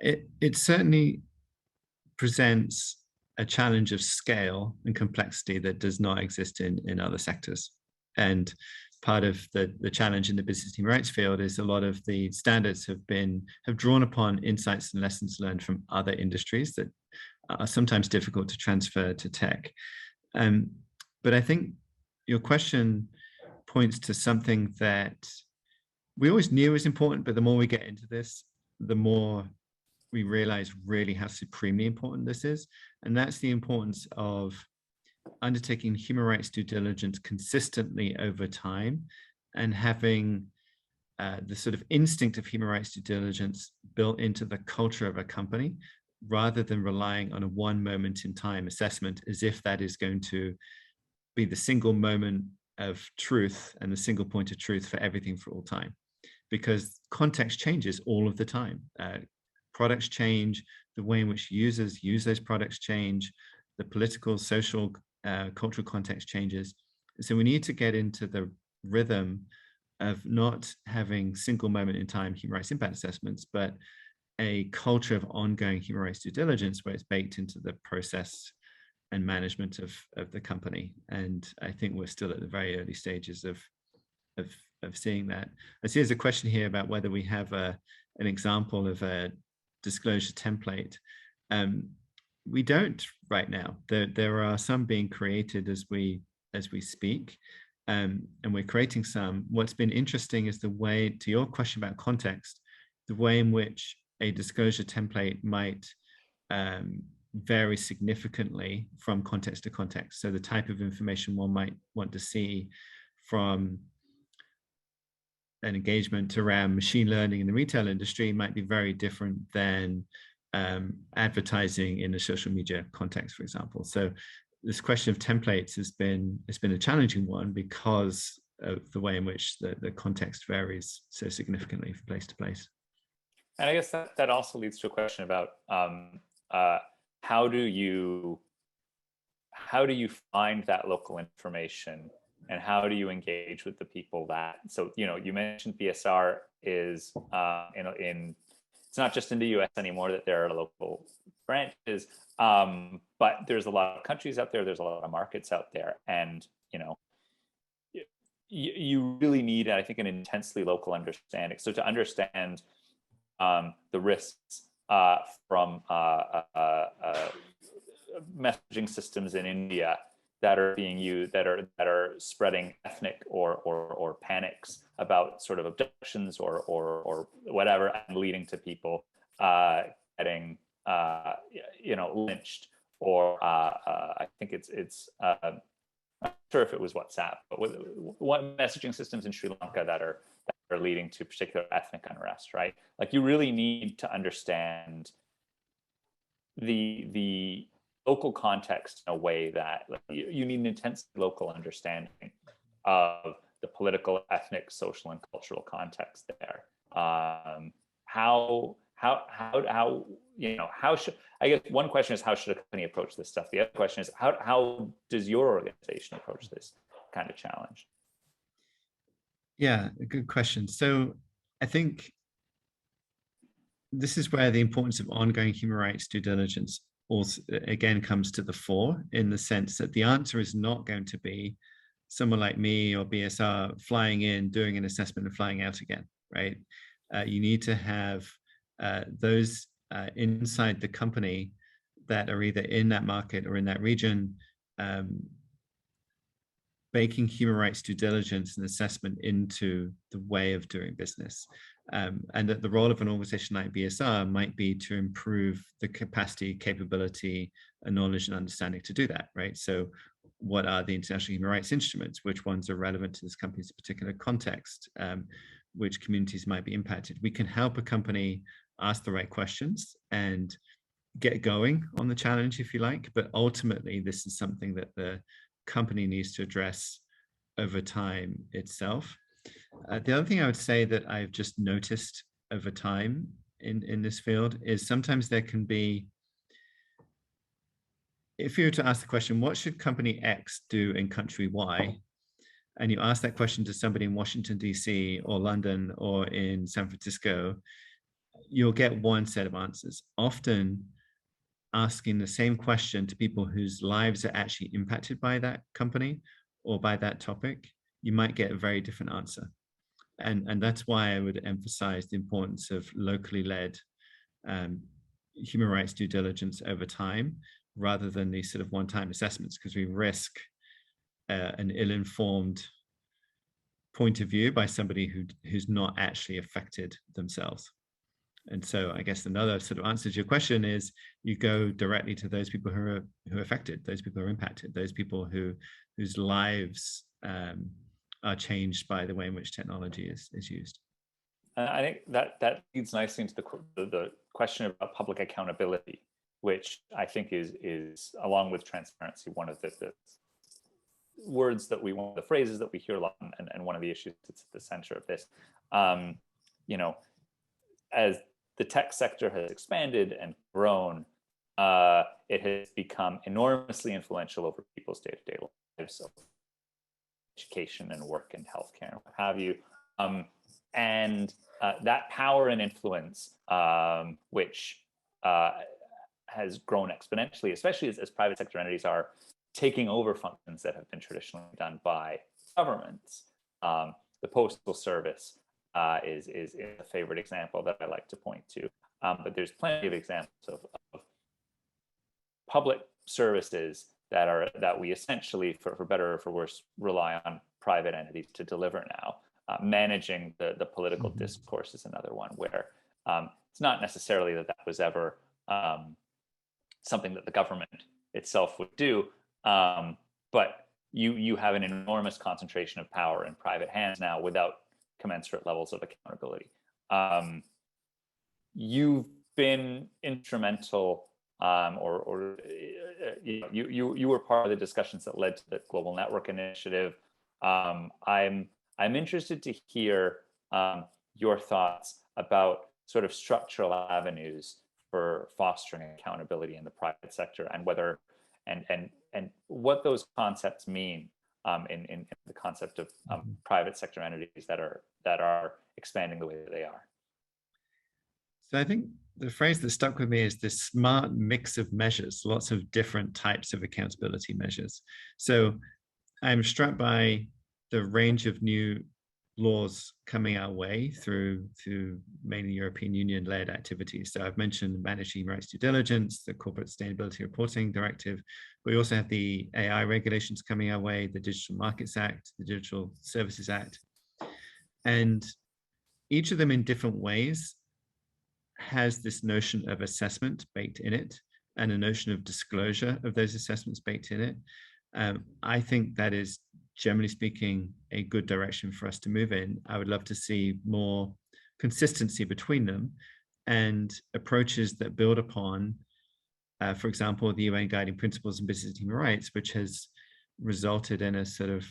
It certainly presents a challenge of scale and complexity that does not exist in other sectors. And part of the challenge in the business human rights field is a lot of the standards have drawn upon insights and lessons learned from other industries that are sometimes difficult to transfer to tech. But I think your question points to something that we always knew was important, but the more we get into this, the more we realize really how supremely important this is. And that's the importance of undertaking human rights due diligence consistently over time, and having the sort of instinct of human rights due diligence built into the culture of a company, rather than relying on a one moment in time assessment as if that is going to be the single moment of truth and the single point of truth for everything for all time. Because context changes all of the time. Products change, the way in which users use those products change, the political, social, cultural context changes. So we need to get into the rhythm of not having single moment in time human rights impact assessments, but a culture of ongoing human rights due diligence where it's baked into the process and management of the company. And I think we're still at the very early stages of seeing that. I see there's a question here about whether we have an example of a disclosure template. We don't right now. There are some being created as we speak, and we're creating some. What's been interesting is the way, to your question about context, the way in which a disclosure template might vary significantly from context to context. So the type of information one might want to see from an engagement around machine learning in the retail industry might be very different than advertising in a social media context, for example. So this question of templates has been a challenging one because of the way in which the context varies so significantly from place to place. And I guess that also leads to a question about how do you find that local information, and how do you engage with the people that, so, you mentioned BSR is it's not just in the US anymore that there are local branches, but there's a lot of countries out there, there's a lot of markets out there, and, you really need, I think, an intensely local understanding. So to understand the risks from messaging systems in India that are being used, that are spreading ethnic or panics about sort of abductions or whatever, and leading to people getting lynched, or I think it's I'm not sure if it was WhatsApp, but what messaging systems in Sri Lanka that are leading to particular ethnic unrest, right? Like, you really need to understand the local context in a way that you need an intense local understanding of the political, ethnic, social, and cultural context there. How should, I guess one question is, how should a company approach this stuff? The other question is, how does your organization approach this kind of challenge? Yeah, a good question. So I think this is where the importance of ongoing human rights due diligence also again comes to the fore, in the sense that the answer is not going to be someone like me or BSR flying in, doing an assessment and flying out again, right? You need to have those inside the company that are either in that market or in that region, baking human rights due diligence and assessment into the way of doing business. And that the role of an organization like BSR might be to improve the capacity, capability, and knowledge and understanding to do that, right? So what are the international human rights instruments? Which ones are relevant to this company's particular context? Which communities might be impacted? We can help a company ask the right questions and get going on the challenge, if you like, but ultimately this is something that the company needs to address over time itself. The other thing I would say that I've just noticed over time in this field is sometimes there can be, if you were to ask the question, what should company X do in country Y? And you ask that question to somebody in Washington, DC, or London, or in San Francisco, you'll get one set of answers. Often asking the same question to people whose lives are actually impacted by that company or by that topic, you might get a very different answer. And that's why I would emphasize the importance of locally led human rights due diligence over time, rather than these sort of one-time assessments, because we risk an ill-informed point of view by somebody who's not actually affected themselves. And so I guess another sort of answer to your question is, you go directly to those people who are affected, those people who are impacted, those people whose lives are changed by the way in which technology is used. I think that leads nicely into the question about public accountability, which I think is along with transparency, one of the words that we want, the phrases that we hear a lot, and one of the issues that's at the center of this. As the tech sector has expanded and grown, it has become enormously influential over people's day-to-day lives, so education and work and healthcare and what have you. And that power and influence, which has grown exponentially, especially as private sector entities are taking over functions that have been traditionally done by governments. The Postal Service is a favorite example that I like to point to. But there's plenty of examples of public services that we essentially, for better or for worse, rely on private entities to deliver now. Managing the political discourse is another one where it's not necessarily that was ever something that the government itself would do, but you have an enormous concentration of power in private hands now without commensurate levels of accountability. You've been instrumental, you were part of the discussions that led to the Global Network Initiative. I'm interested to hear your thoughts about sort of structural avenues for fostering accountability in the private sector, and whether and what those concepts mean in the concept of private sector entities that are expanding the way that they are. So I think the phrase that stuck with me is this smart mix of measures, lots of different types of accountability measures. So I'm struck by the range of new laws coming our way through mainly European Union-led activities. So I've mentioned managed human rights due diligence, the Corporate Sustainability Reporting Directive. We also have the AI regulations coming our way, the Digital Markets Act, the Digital Services Act. And each of them in different ways has this notion of assessment baked in it, and a notion of disclosure of those assessments baked in it. I think that is, generally speaking, a good direction for us to move in. I would love to see more consistency between them and approaches that build upon for example, the UN Guiding Principles on Business and Human Rights, which has resulted in a sort of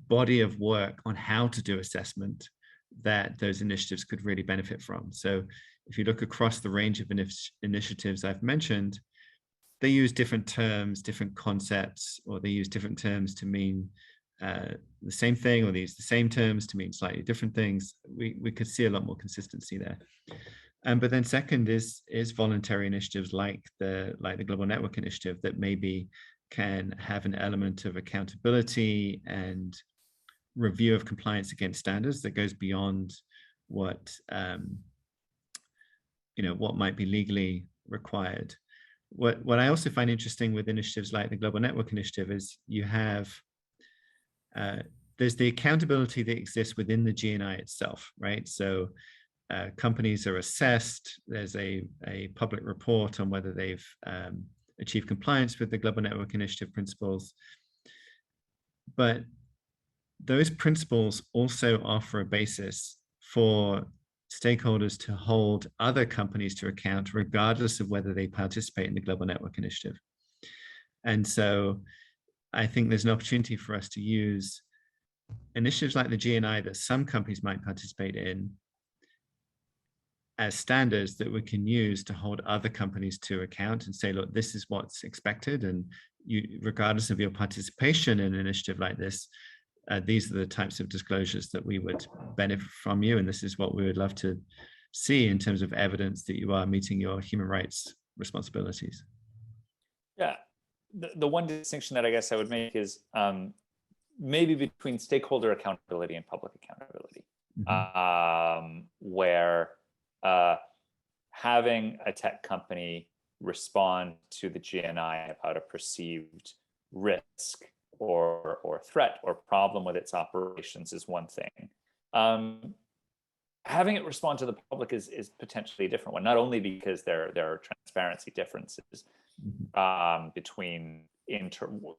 body of work on how to do assessment that those initiatives could really benefit from. So if you look across the range of initiatives I've mentioned, they use different terms, different concepts, or they use different terms to mean the same thing, or they use the same terms to mean slightly different things. We could see a lot more consistency there. But then second is voluntary initiatives like the Global Network Initiative that maybe can have an element of accountability and review of compliance against standards that goes beyond what what might be legally required. What I also find interesting with initiatives like the Global Network Initiative is you have there's the accountability that exists within the GNI itself, right? So companies are assessed. There's a public report on whether they've achieved compliance with the Global Network Initiative principles. But those principles also offer a basis for stakeholders to hold other companies to account, regardless of whether they participate in the Global Network Initiative. And so I think there's an opportunity for us to use initiatives like the GNI that some companies might participate in as standards that we can use to hold other companies to account and say, look, this is what's expected. And you, regardless of your participation in an initiative like this, these are the types of disclosures that we would benefit from you. And this is what we would love to see in terms of evidence that you are meeting your human rights responsibilities. Yeah, the one distinction that I guess I would make is maybe between stakeholder accountability and public accountability, where having a tech company respond to the GNI about a perceived risk or threat or problem with its operations is one thing. Having it respond to the public is potentially a different one, not only because there are transparency differences between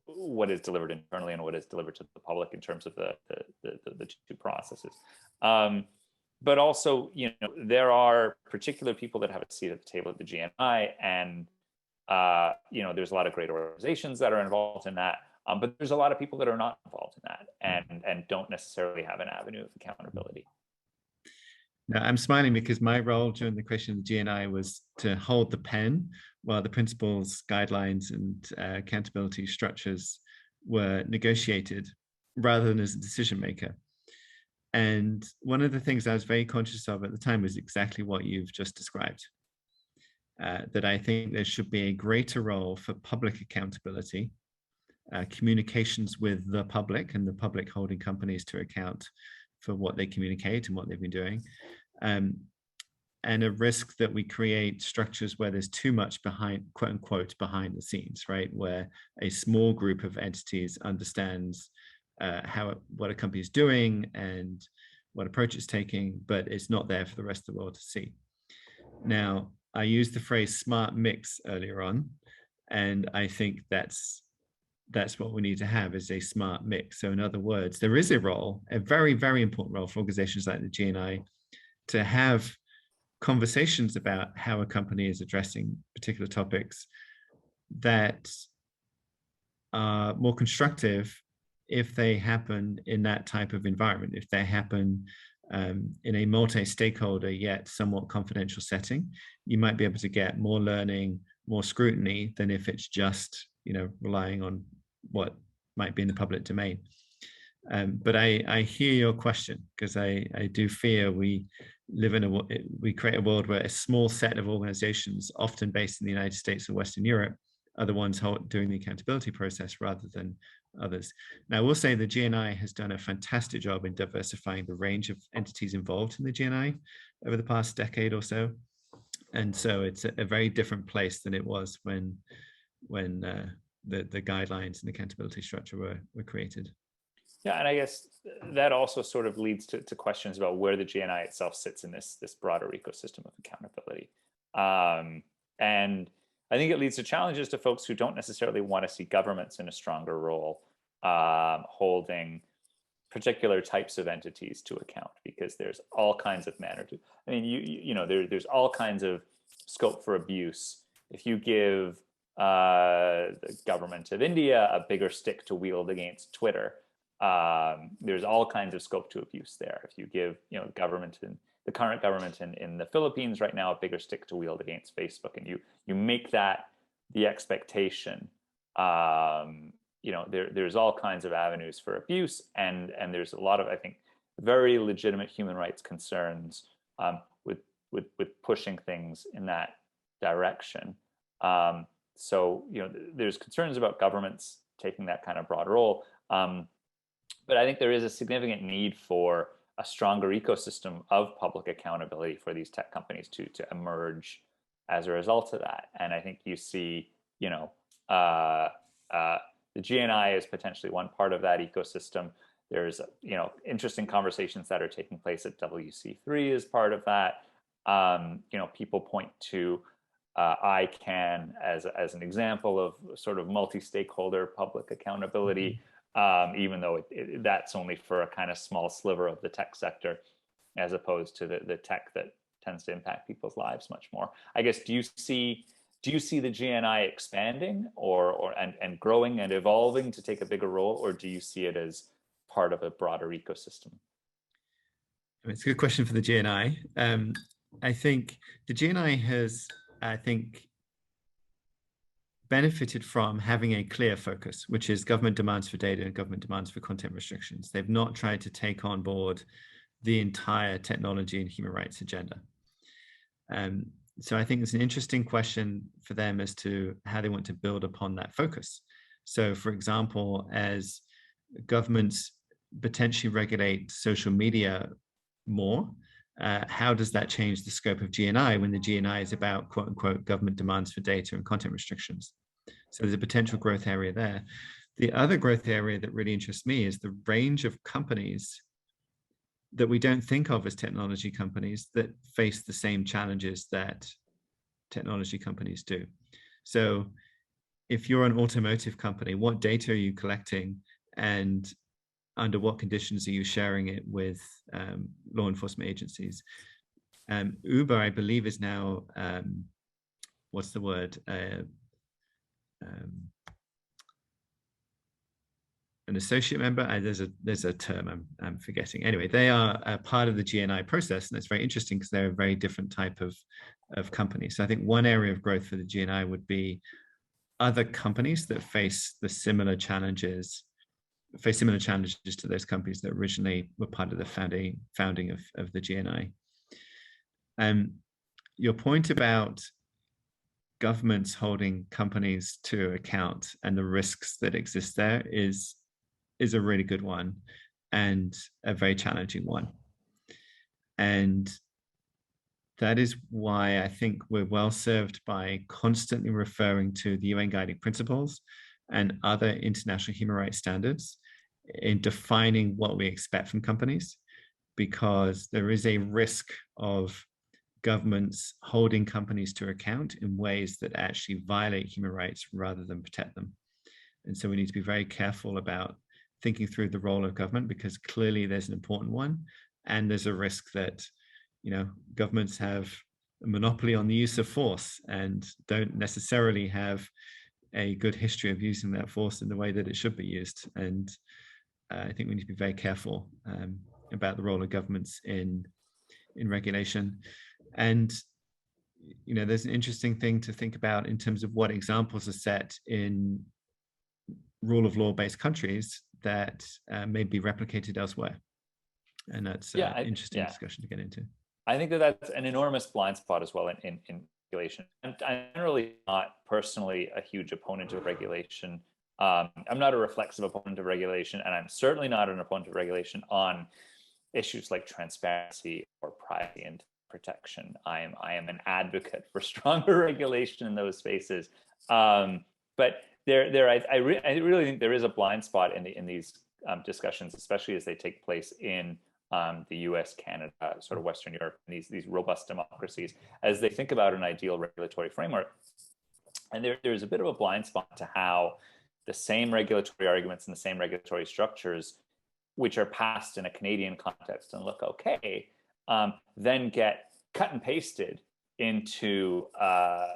what is delivered internally and what is delivered to the public in terms of the two processes. But also, there are particular people that have a seat at the table at the GNI, and there's a lot of great organizations that are involved in that. But there's a lot of people that are not involved in that and don't necessarily have an avenue of accountability. Now, I'm smiling because my role during the creation of the GNI was to hold the pen while the principles, guidelines, and accountability structures were negotiated rather than as a decision maker. And one of the things I was very conscious of at the time was exactly what you've just described, that I think there should be a greater role for public accountability, communications with the public and the public holding companies to account for what they communicate and what they've been doing, and a risk that we create structures where there's too much behind, quote unquote, behind the scenes, right? Where a small group of entities understands what a company is doing and what approach it's taking, but it's not there for the rest of the world to see. Now, I used the phrase smart mix earlier on, and I think that's what we need to have, is a smart mix. So in other words, there is a role, a very, very important role for organizations like the GNI to have conversations about how a company is addressing particular topics that are more constructive if they happen in that type of environment, if they happen in a multi-stakeholder yet somewhat confidential setting. You might be able to get more learning, more scrutiny than if it's just relying on what might be in the public domain. But I hear your question, because I do fear we create a world where a small set of organizations, often based in the United States or Western Europe, are the ones doing the accountability process rather than others. Now, I will say the GNI has done a fantastic job in diversifying the range of entities involved in the GNI over the past decade or so. And so it's a very different place than it was when the guidelines and accountability structure were created. Yeah, and I guess that also sort of leads to questions about where the GNI itself sits in this broader ecosystem of accountability. And I think it leads to challenges to folks who don't necessarily want to see governments in a stronger role, holding particular types of entities to account, because there's all kinds of manner to. I mean, there's all kinds of scope for abuse if you give the government of India a bigger stick to wield against Twitter. There's all kinds of scope to abuse there. If you give, the current government in the Philippines right now a bigger stick to wield against Facebook, and you make that the expectation, there's all kinds of avenues for abuse, and there's a lot of, I think, very legitimate human rights concerns with pushing things in that direction. So there's concerns about governments taking that kind of broad role, but I think there is a significant need for a stronger ecosystem of public accountability for these tech companies to emerge as a result of that. And I think you see, the GNI is potentially one part of that ecosystem. There's, interesting conversations that are taking place at WC3 as part of that. People point to ICANN as an example of sort of multi-stakeholder public accountability, even though that's only for a kind of small sliver of the tech sector, as opposed to the tech that tends to impact people's lives much more. I guess, do you see the GNI expanding and growing and evolving to take a bigger role, or do you see it as part of a broader ecosystem? It's a good question for the GNI. I think the GNI has, benefited from having a clear focus, which is government demands for data and government demands for content restrictions. They've not tried to take on board the entire technology and human rights agenda. So I think it's an interesting question for them as to how they want to build upon that focus. So, for example, as governments potentially regulate social media more, how does that change the scope of GNI when the GNI is about, quote unquote, government demands for data and content restrictions? So there's a potential growth area there. The other growth area that really interests me is the range of companies that we don't think of as technology companies that face the same challenges that technology companies do. So if you're an automotive company, what data are you collecting, and under what conditions are you sharing it with law enforcement agencies? Uber, I believe, is now, what's the word? An associate member. There's a term I'm forgetting. Anyway, they are a part of the GNI process, and it's very interesting because they're a very different type of company. So I think one area of growth for the GNI would be other companies that face similar challenges to those companies that originally were part of the founding of the GNI. Your point about governments holding companies to account and the risks that exist there is a really good one and a very challenging one. And that is why I think we're well served by constantly referring to the UN Guiding Principles and other international human rights standards in defining what we expect from companies, because there is a risk of governments holding companies to account in ways that actually violate human rights rather than protect them. And so we need to be very careful about thinking through the role of government, because clearly there's an important one, and there's a risk that governments have a monopoly on the use of force and don't necessarily have a good history of using that force in the way that it should be used. And I think we need to be very careful about the role of governments in regulation. And there's an interesting thing to think about in terms of what examples are set in rule of law based countries that may be replicated elsewhere. And that's an interesting discussion to get into. I think that's an enormous blind spot as well in regulation. I'm generally not personally a huge opponent of regulation. I'm not a reflexive opponent of regulation, and I'm certainly not an opponent of regulation on issues like transparency or privacy and protection. I am an advocate for stronger regulation in those spaces. But I really think there is a blind spot in these discussions, especially as they take place in the US, Canada, sort of Western Europe, and these robust democracies, as they think about an ideal regulatory framework. And there's a bit of a blind spot to how the same regulatory arguments and the same regulatory structures, which are passed in a Canadian context and look okay, then get cut and pasted into a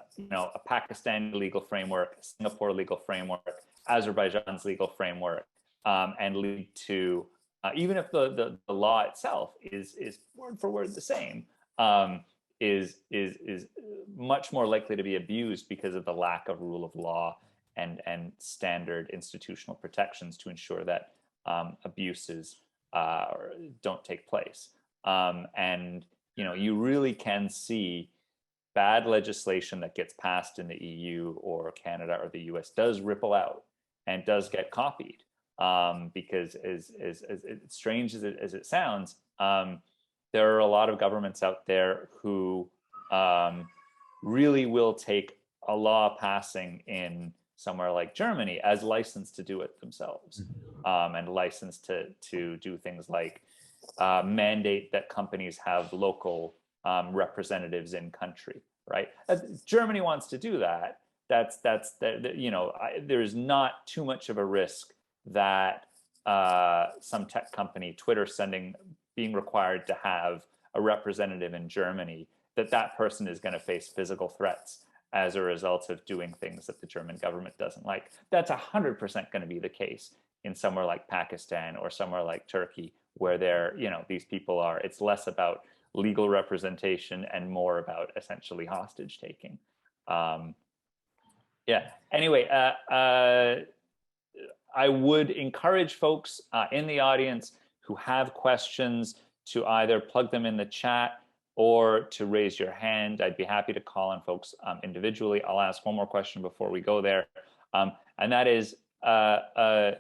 Pakistani legal framework, Singapore legal framework, Azerbaijan's legal framework, and lead to even if the law itself is word for word the same, is much more likely to be abused because of the lack of rule of law and standard institutional protections to ensure that abuses don't take place. And you really can see bad legislation that gets passed in the EU or Canada or the US does ripple out and does get copied, because as strange as it sounds, there are a lot of governments out there who really will take a law passing in somewhere like Germany as license to do it themselves, and license to do things like mandate that companies have local representatives in country, right? Germany wants to do that. There's not too much of a risk that some tech company, Twitter, being required to have a representative in Germany, that person is going to face physical threats as a result of doing things that the German government doesn't like. That's 100% going to be the case in somewhere like Pakistan or somewhere like Turkey, where these people are. It's less about legal representation and more about essentially hostage taking. Anyway, I would encourage folks in the audience who have questions to either plug them in the chat or to raise your hand. I'd be happy to call on folks individually. I'll ask one more question before we go there. And that is, how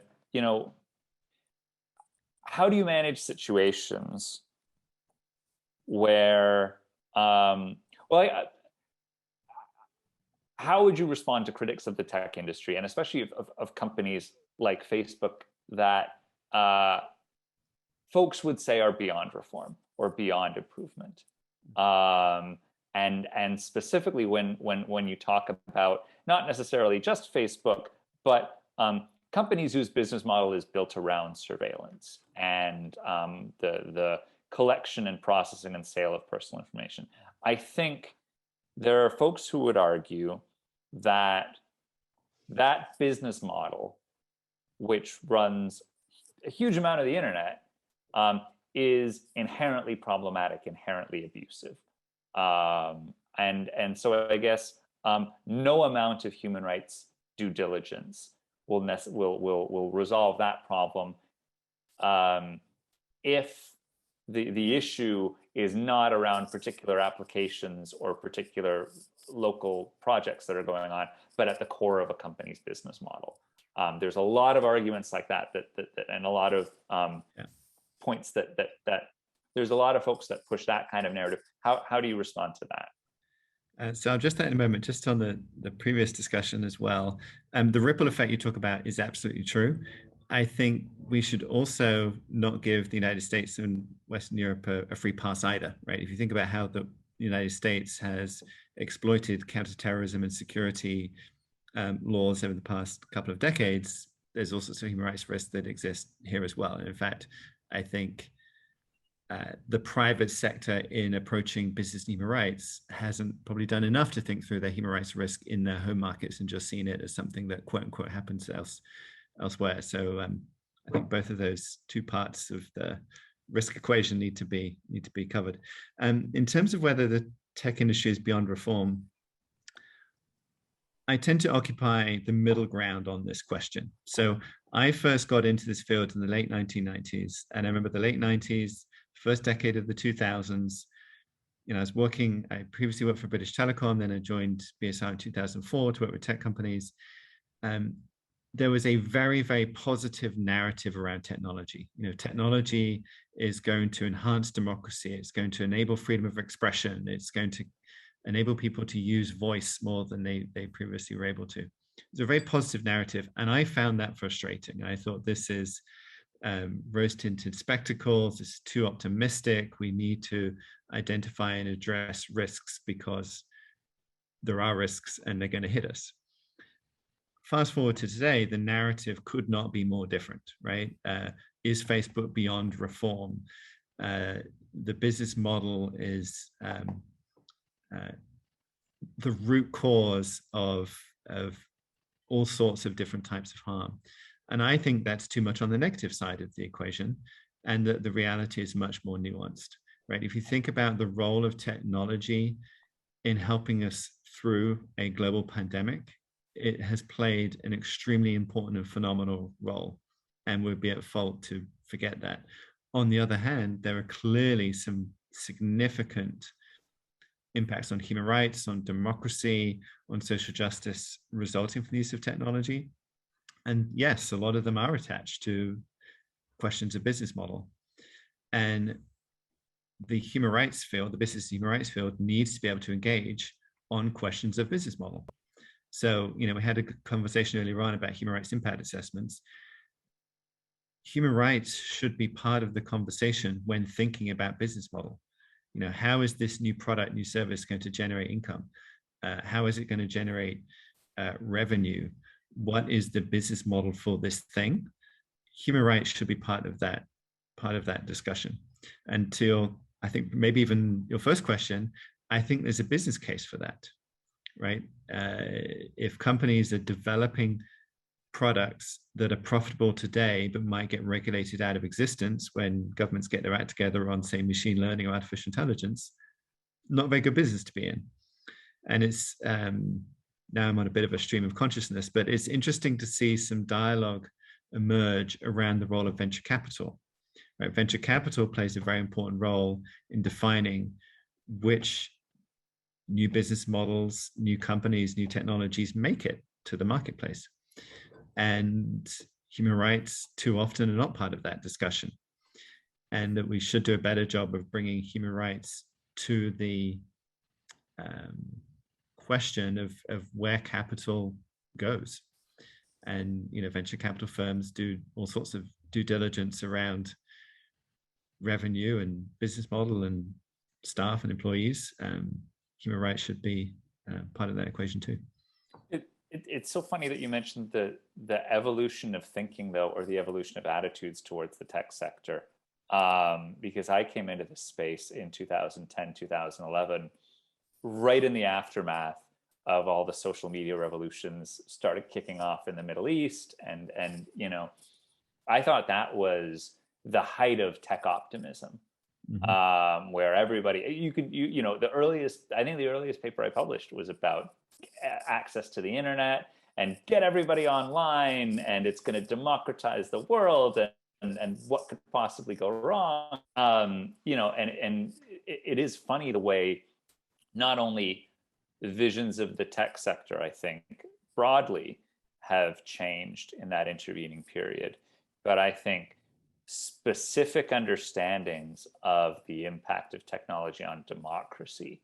do you manage situations where, how would you respond to critics of the tech industry, and especially of companies like Facebook that folks would say are beyond reform or beyond improvement? And specifically when you talk about not necessarily just Facebook, but companies whose business model is built around surveillance and the collection and processing and sale of personal information. I think there are folks who would argue that business model, which runs a huge amount of the internet, is inherently problematic, inherently abusive. And so I guess no amount of human rights due diligence will resolve that problem if the issue is not around particular applications or particular local projects that are going on, but at the core of a company's business model. There's a lot of arguments like that and a lot of points that there's a lot of folks that push that kind of narrative. How do you respond to that? So I'll just that in a moment, just on the previous discussion as well. The ripple effect you talk about is absolutely true. I think we should also not give the United States and Western Europe a free pass either, right? If you think about how the United States has exploited counterterrorism and security laws over the past couple of decades, there's also some human rights risks that exist here as well. And in fact, I think the private sector in approaching business human rights hasn't probably done enough to think through their human rights risk in their home markets and just seen it as something that quote unquote happens elsewhere. So I think both of those two parts of the risk equation need to be covered. In terms of whether the tech industry is beyond reform, I tend to occupy the middle ground on this question. So I first got into this field in the late 1990s, and I remember the late 90s, first decade of the 2000s. I previously worked for British Telecom, then I joined BSR in 2004 to work with tech companies. There was a very, very positive narrative around technology. Technology is going to enhance democracy. It's going to enable freedom of expression. It's going to enable people to use voice more than they previously were able to. It's a very positive narrative, and I found that frustrating. I thought this is rose-tinted spectacles. It's too optimistic. We need to identify and address risks because there are risks and they're going to hit us. Fast forward to today, the narrative could not be more different, right? Is Facebook beyond reform? The business model is the root cause of all sorts of different types of harm. And I think that's too much on the negative side of the equation, and that the reality is much more nuanced, right? If you think about the role of technology in helping us through a global pandemic, it has played an extremely important and phenomenal role, and we'd be at fault to forget that. On the other hand, there are clearly some significant impacts on human rights, on democracy, on social justice resulting from the use of technology. And yes, a lot of them are attached to questions of business model. And the human rights field, the business human rights field, needs to be able to engage on questions of business model. So, we had a conversation earlier on about human rights impact assessments. Human rights should be part of the conversation when thinking about business model. How is this new product, new service going to generate income? How is it going to generate revenue? What is the business model for this thing? Human rights should be part of that discussion. And I think maybe even your first question, I think there's a business case for that, right? If companies are developing products that are profitable today but might get regulated out of existence when governments get their act together on, say, machine learning or artificial intelligence, not a very good business to be in. And it's now I'm on a bit of a stream of consciousness, but it's interesting to see some dialogue emerge around the role of venture capital. Right? Venture capital plays a very important role in defining which new business models, new companies, new technologies make it to the marketplace. And human rights too often are not part of that discussion. And that we should do a better job of bringing human rights to the question of where capital goes. And venture capital firms do all sorts of due diligence around revenue and business model and staff and employees. Human rights should be part of that equation too. It's so funny that you mentioned the evolution of thinking, though, or the evolution of attitudes towards the tech sector, because I came into this space in 2010, 2011, right in the aftermath of all the social media revolutions started kicking off in the Middle East, and I thought that was the height of tech optimism. Mm-hmm. Where everybody, the earliest paper I published was about access to the internet and get everybody online, and it's going to democratize the world, and what could possibly go wrong? And it is funny the way not only the visions of the tech sector, I think, broadly have changed in that intervening period, but I think specific understandings of the impact of technology on democracy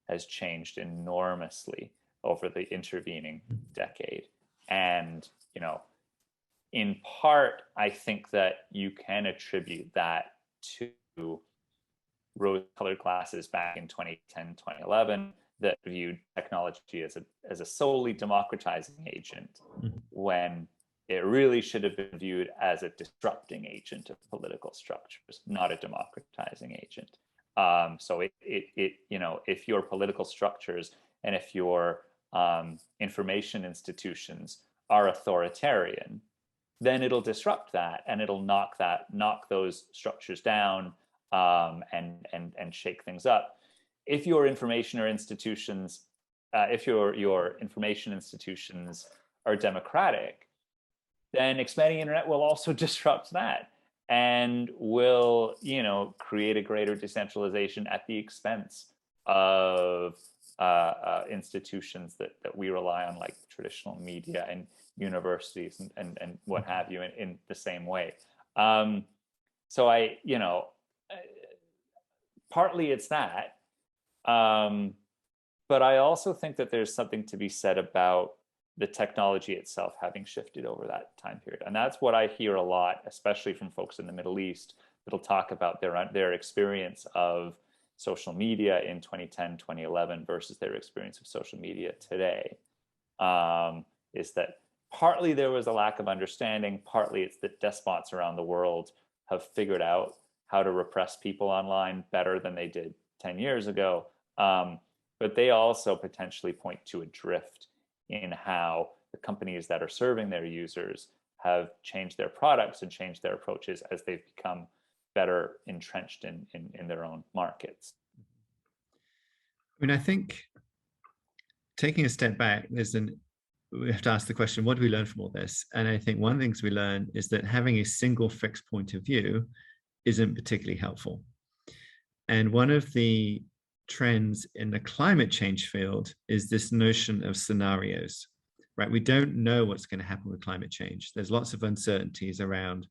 has changed enormously over the intervening decade. And, in part, I think that you can attribute that to rose-colored glasses back in 2010, 2011 that viewed technology as a solely democratizing agent, when it really should have been viewed as a disrupting agent of political structures, not a democratizing agent. So if your political structures and if your information institutions are authoritarian, then it'll disrupt that, and it'll knock those structures down, and shake things up. If your information institutions are democratic, then expanding the internet will also disrupt that, and will create a greater decentralization at the expense of institutions that we rely on, like traditional media and universities and what have you, in the same way. So partly it's that, but I also think that there's something to be said about the technology itself having shifted over that time period. And that's what I hear a lot, especially from folks in the Middle East, that'll talk about their experience of social media in 2010, 2011 versus their experience of social media today. Is that partly there was a lack of understanding, partly it's that despots around the world have figured out how to repress people online better than they did 10 years ago. but they also potentially point to a drift in how the companies that are serving their users have changed their products and changed their approaches as they've become better entrenched in their own markets. I mean, I think taking a step back, we have to ask the question, what do we learn from all this? And I think one of the things we learn is that having a single fixed point of view isn't particularly helpful. And one of the trends in the climate change field is this notion of scenarios, right? We don't know what's going to happen with climate change. There's lots of uncertainties around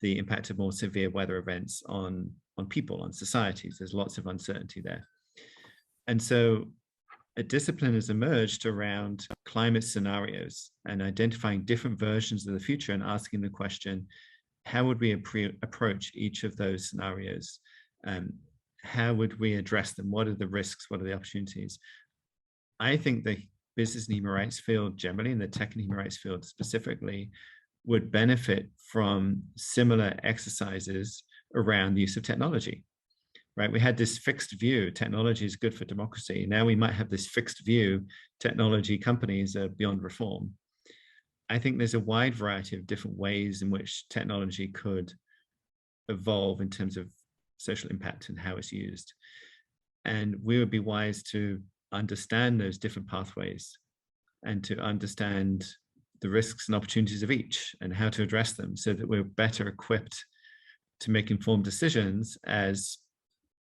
the impact of more severe weather events on people, on societies. There's lots of uncertainty there. And so a discipline has emerged around climate scenarios and identifying different versions of the future and asking the question, how would we approach each of those scenarios? How would we address them? What are the risks? What are the opportunities? I think the business and human rights field generally, and the tech and human rights field specifically, would benefit from similar exercises around the use of technology, right? We had this fixed view, technology is good for democracy. Now we might have this fixed view, technology companies are beyond reform. I think there's a wide variety of different ways in which technology could evolve in terms of social impact and how it's used. And we would be wise to understand those different pathways and to understand the risks and opportunities of each and how to address them so that we're better equipped to make informed decisions as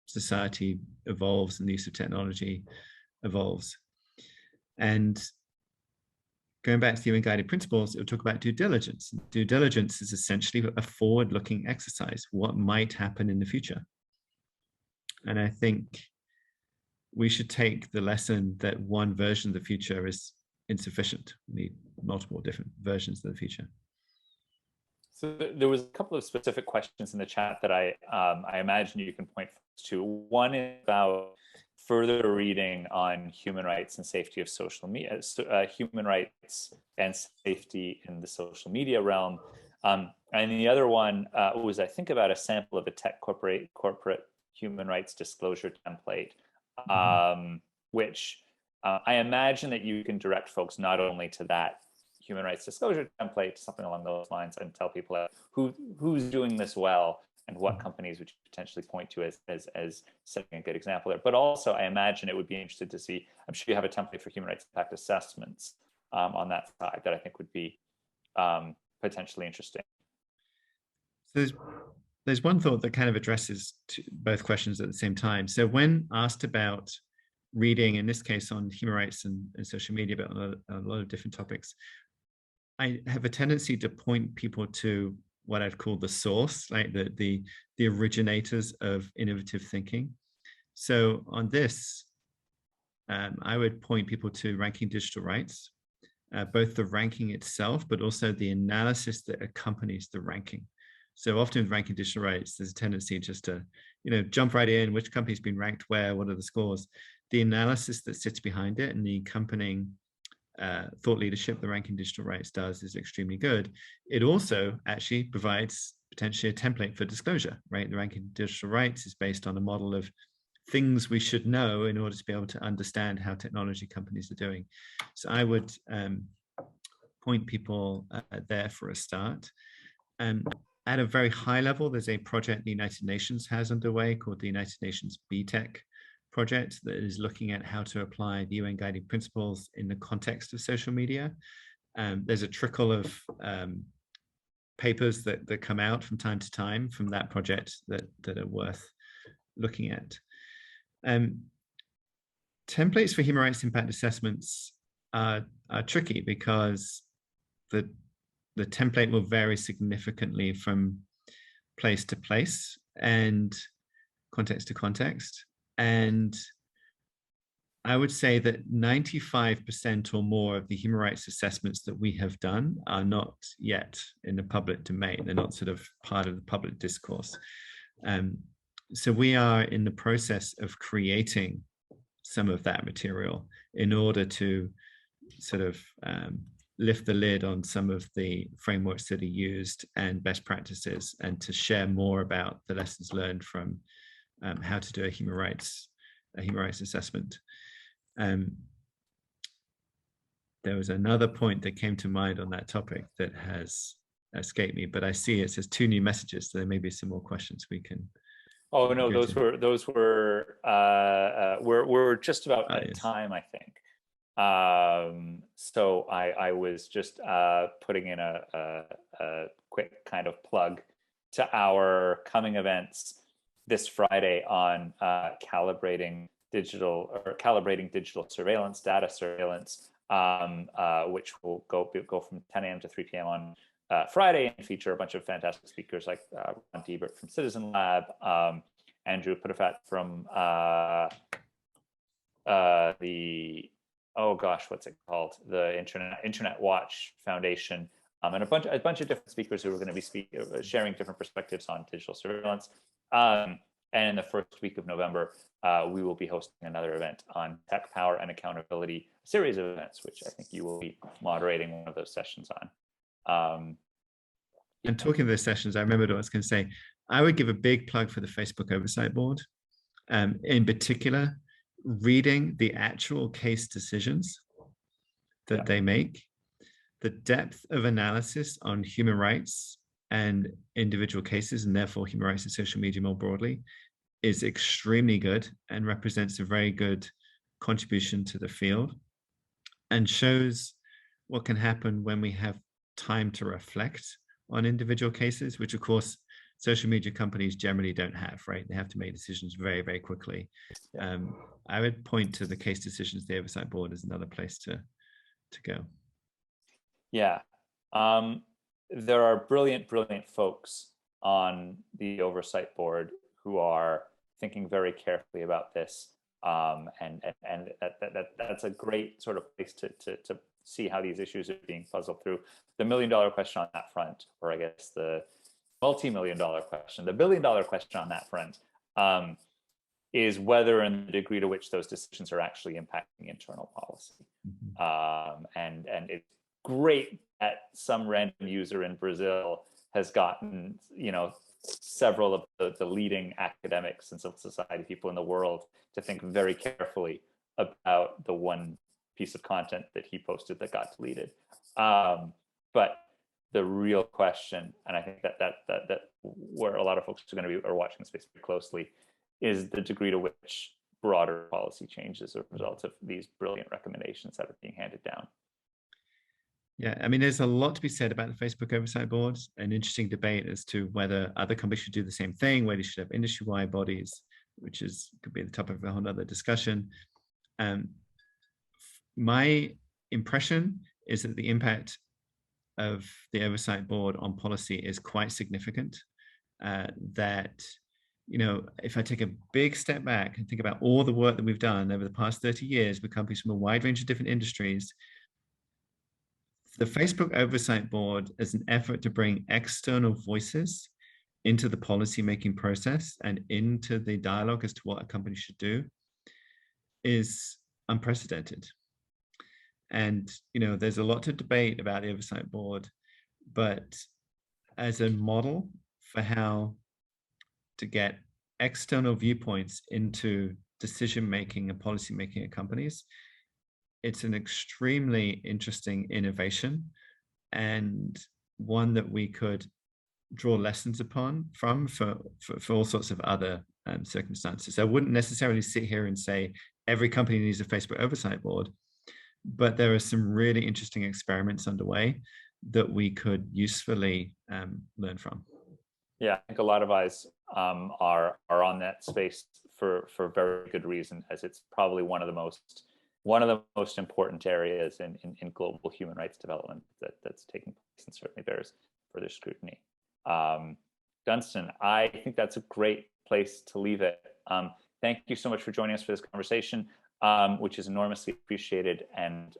society evolves and the use of technology evolves. And going back to the UN guided principles, it will talk about due diligence. Due diligence is essentially a forward-looking exercise. What might happen in the future? And I think we should take the lesson that one version of the future is insufficient. We need multiple different versions of the future. So there was a couple of specific questions in the chat that I imagine you can point to. One is about further reading on human rights and safety of social media, human rights and safety in the social media realm. And the other one was, I think, about a sample of a tech corporate human rights disclosure template, which I imagine that you can direct folks not only to that human rights disclosure template, something along those lines, and tell people who's doing this well and what companies would you potentially point to as setting a good example there. But also, I imagine it would be interested to see, I'm sure you have a template for human rights impact assessments on that side that I think would be potentially interesting. So there's one thought that kind of addresses both questions at the same time. So when asked about reading, in this case on human rights and social media, but on a lot of different topics, I have a tendency to point people to what I'd call the source, like the originators of innovative thinking. So on this, I would point people to Ranking Digital Rights, both the ranking itself, but also the analysis that accompanies the ranking. So often with Ranking Digital Rights, there's a tendency just to, jump right in, which company's been ranked where, what are the scores. The analysis that sits behind it and the accompanying thought leadership the Ranking Digital Rights does is extremely good. It also actually provides potentially a template for disclosure, right? The Ranking Digital Rights is based on a model of things we should know in order to be able to understand how technology companies are doing. So I would point people there for a start. At a very high level, there's a project the United Nations has underway called the United Nations BTEC project that is looking at how to apply the UN guiding principles in the context of social media. There's a trickle of papers that come out from time to time from that project that are worth looking at. Templates for human rights impact assessments are tricky because the template will vary significantly from place to place and context to context. And I would say that 95% or more of the human rights assessments that we have done are not yet in the public domain. They're not sort of part of the public discourse. So we are in the process of creating some of that material in order to sort of lift the lid on some of the frameworks that are used and best practices, and to share more about the lessons learned from how to do a human rights assessment. There was another point that came to mind on that topic that has escaped me, but I see it says 2 new messages, so there may be some more questions we can. Oh no, we're just about at yes. time, I think. So I was just putting in a quick kind of plug to our coming events this Friday on calibrating digital surveillance, data surveillance, which will go from 10 a.m. to 3 p.m. on Friday, and feature a bunch of fantastic speakers like Ron Diebert from Citizen Lab, Andrew Putafat from the what's it called? The Internet Watch Foundation, and a bunch of different speakers who are going to be sharing different perspectives on digital surveillance. And in the first week of November, we will be hosting another event on tech power and accountability, a series of events, which I think you will be moderating one of those sessions on. And talking of those sessions, I remembered what I was going to say. I would give a big plug for the Facebook Oversight Board. In particular, reading the actual case decisions that they make, the depth of analysis on human rights and individual cases, and therefore human rights and social media more broadly, is extremely good and represents a very good contribution to the field, and shows what can happen when we have time to reflect on individual cases, which of course social media companies generally don't have, right? They have to make decisions very, very quickly. I would point to the case decisions, the Oversight Board as another place to go. Yeah. There are brilliant folks on the Oversight Board who are thinking very carefully about this. And that's a great sort of place to see how these issues are being puzzled through. The $1 million question on that front, or I guess the multi-million-dollar question, the billion-dollar question on that front, is whether and the degree to which those decisions are actually impacting internal policy. And it's great that some random user in Brazil has gotten, several of the leading academics and civil society people in the world to think very carefully about the one piece of content that he posted that got deleted. But the real question, and I think that where a lot of folks are watching the space very closely, is the degree to which broader policy changes are a result of these brilliant recommendations that are being handed down. Yeah, I mean, there's a lot to be said about the Facebook Oversight Board, an interesting debate as to whether other companies should do the same thing, whether you should have industry-wide bodies, which could be the topic of a whole other discussion. My impression is that the impact of the Oversight Board on policy is quite significant. That, if I take a big step back and think about all the work that we've done over the past 30 years with companies from a wide range of different industries, the Facebook Oversight Board, as an effort to bring external voices into the policy-making process and into the dialogue as to what a company should do, is unprecedented. And, there's a lot to debate about the Oversight Board, but as a model for how to get external viewpoints into decision-making and policy-making at companies, it's an extremely interesting innovation, and one that we could draw lessons from for all sorts of other circumstances. I wouldn't necessarily sit here and say every company needs a Facebook Oversight Board, but there are some really interesting experiments underway that we could usefully learn from. Yeah, I think a lot of eyes are on that space for very good reason, as it's probably one of the most important areas in global human rights development that's taking place, and certainly bears further scrutiny. Dunstan, I think that's a great place to leave it. Thank you so much for joining us for this conversation, which is enormously appreciated. And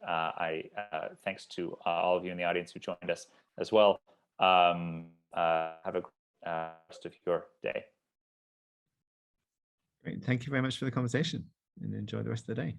thanks to all of you in the audience who joined us as well. Have a great rest of your day. Great. Thank you very much for the conversation, and enjoy the rest of the day.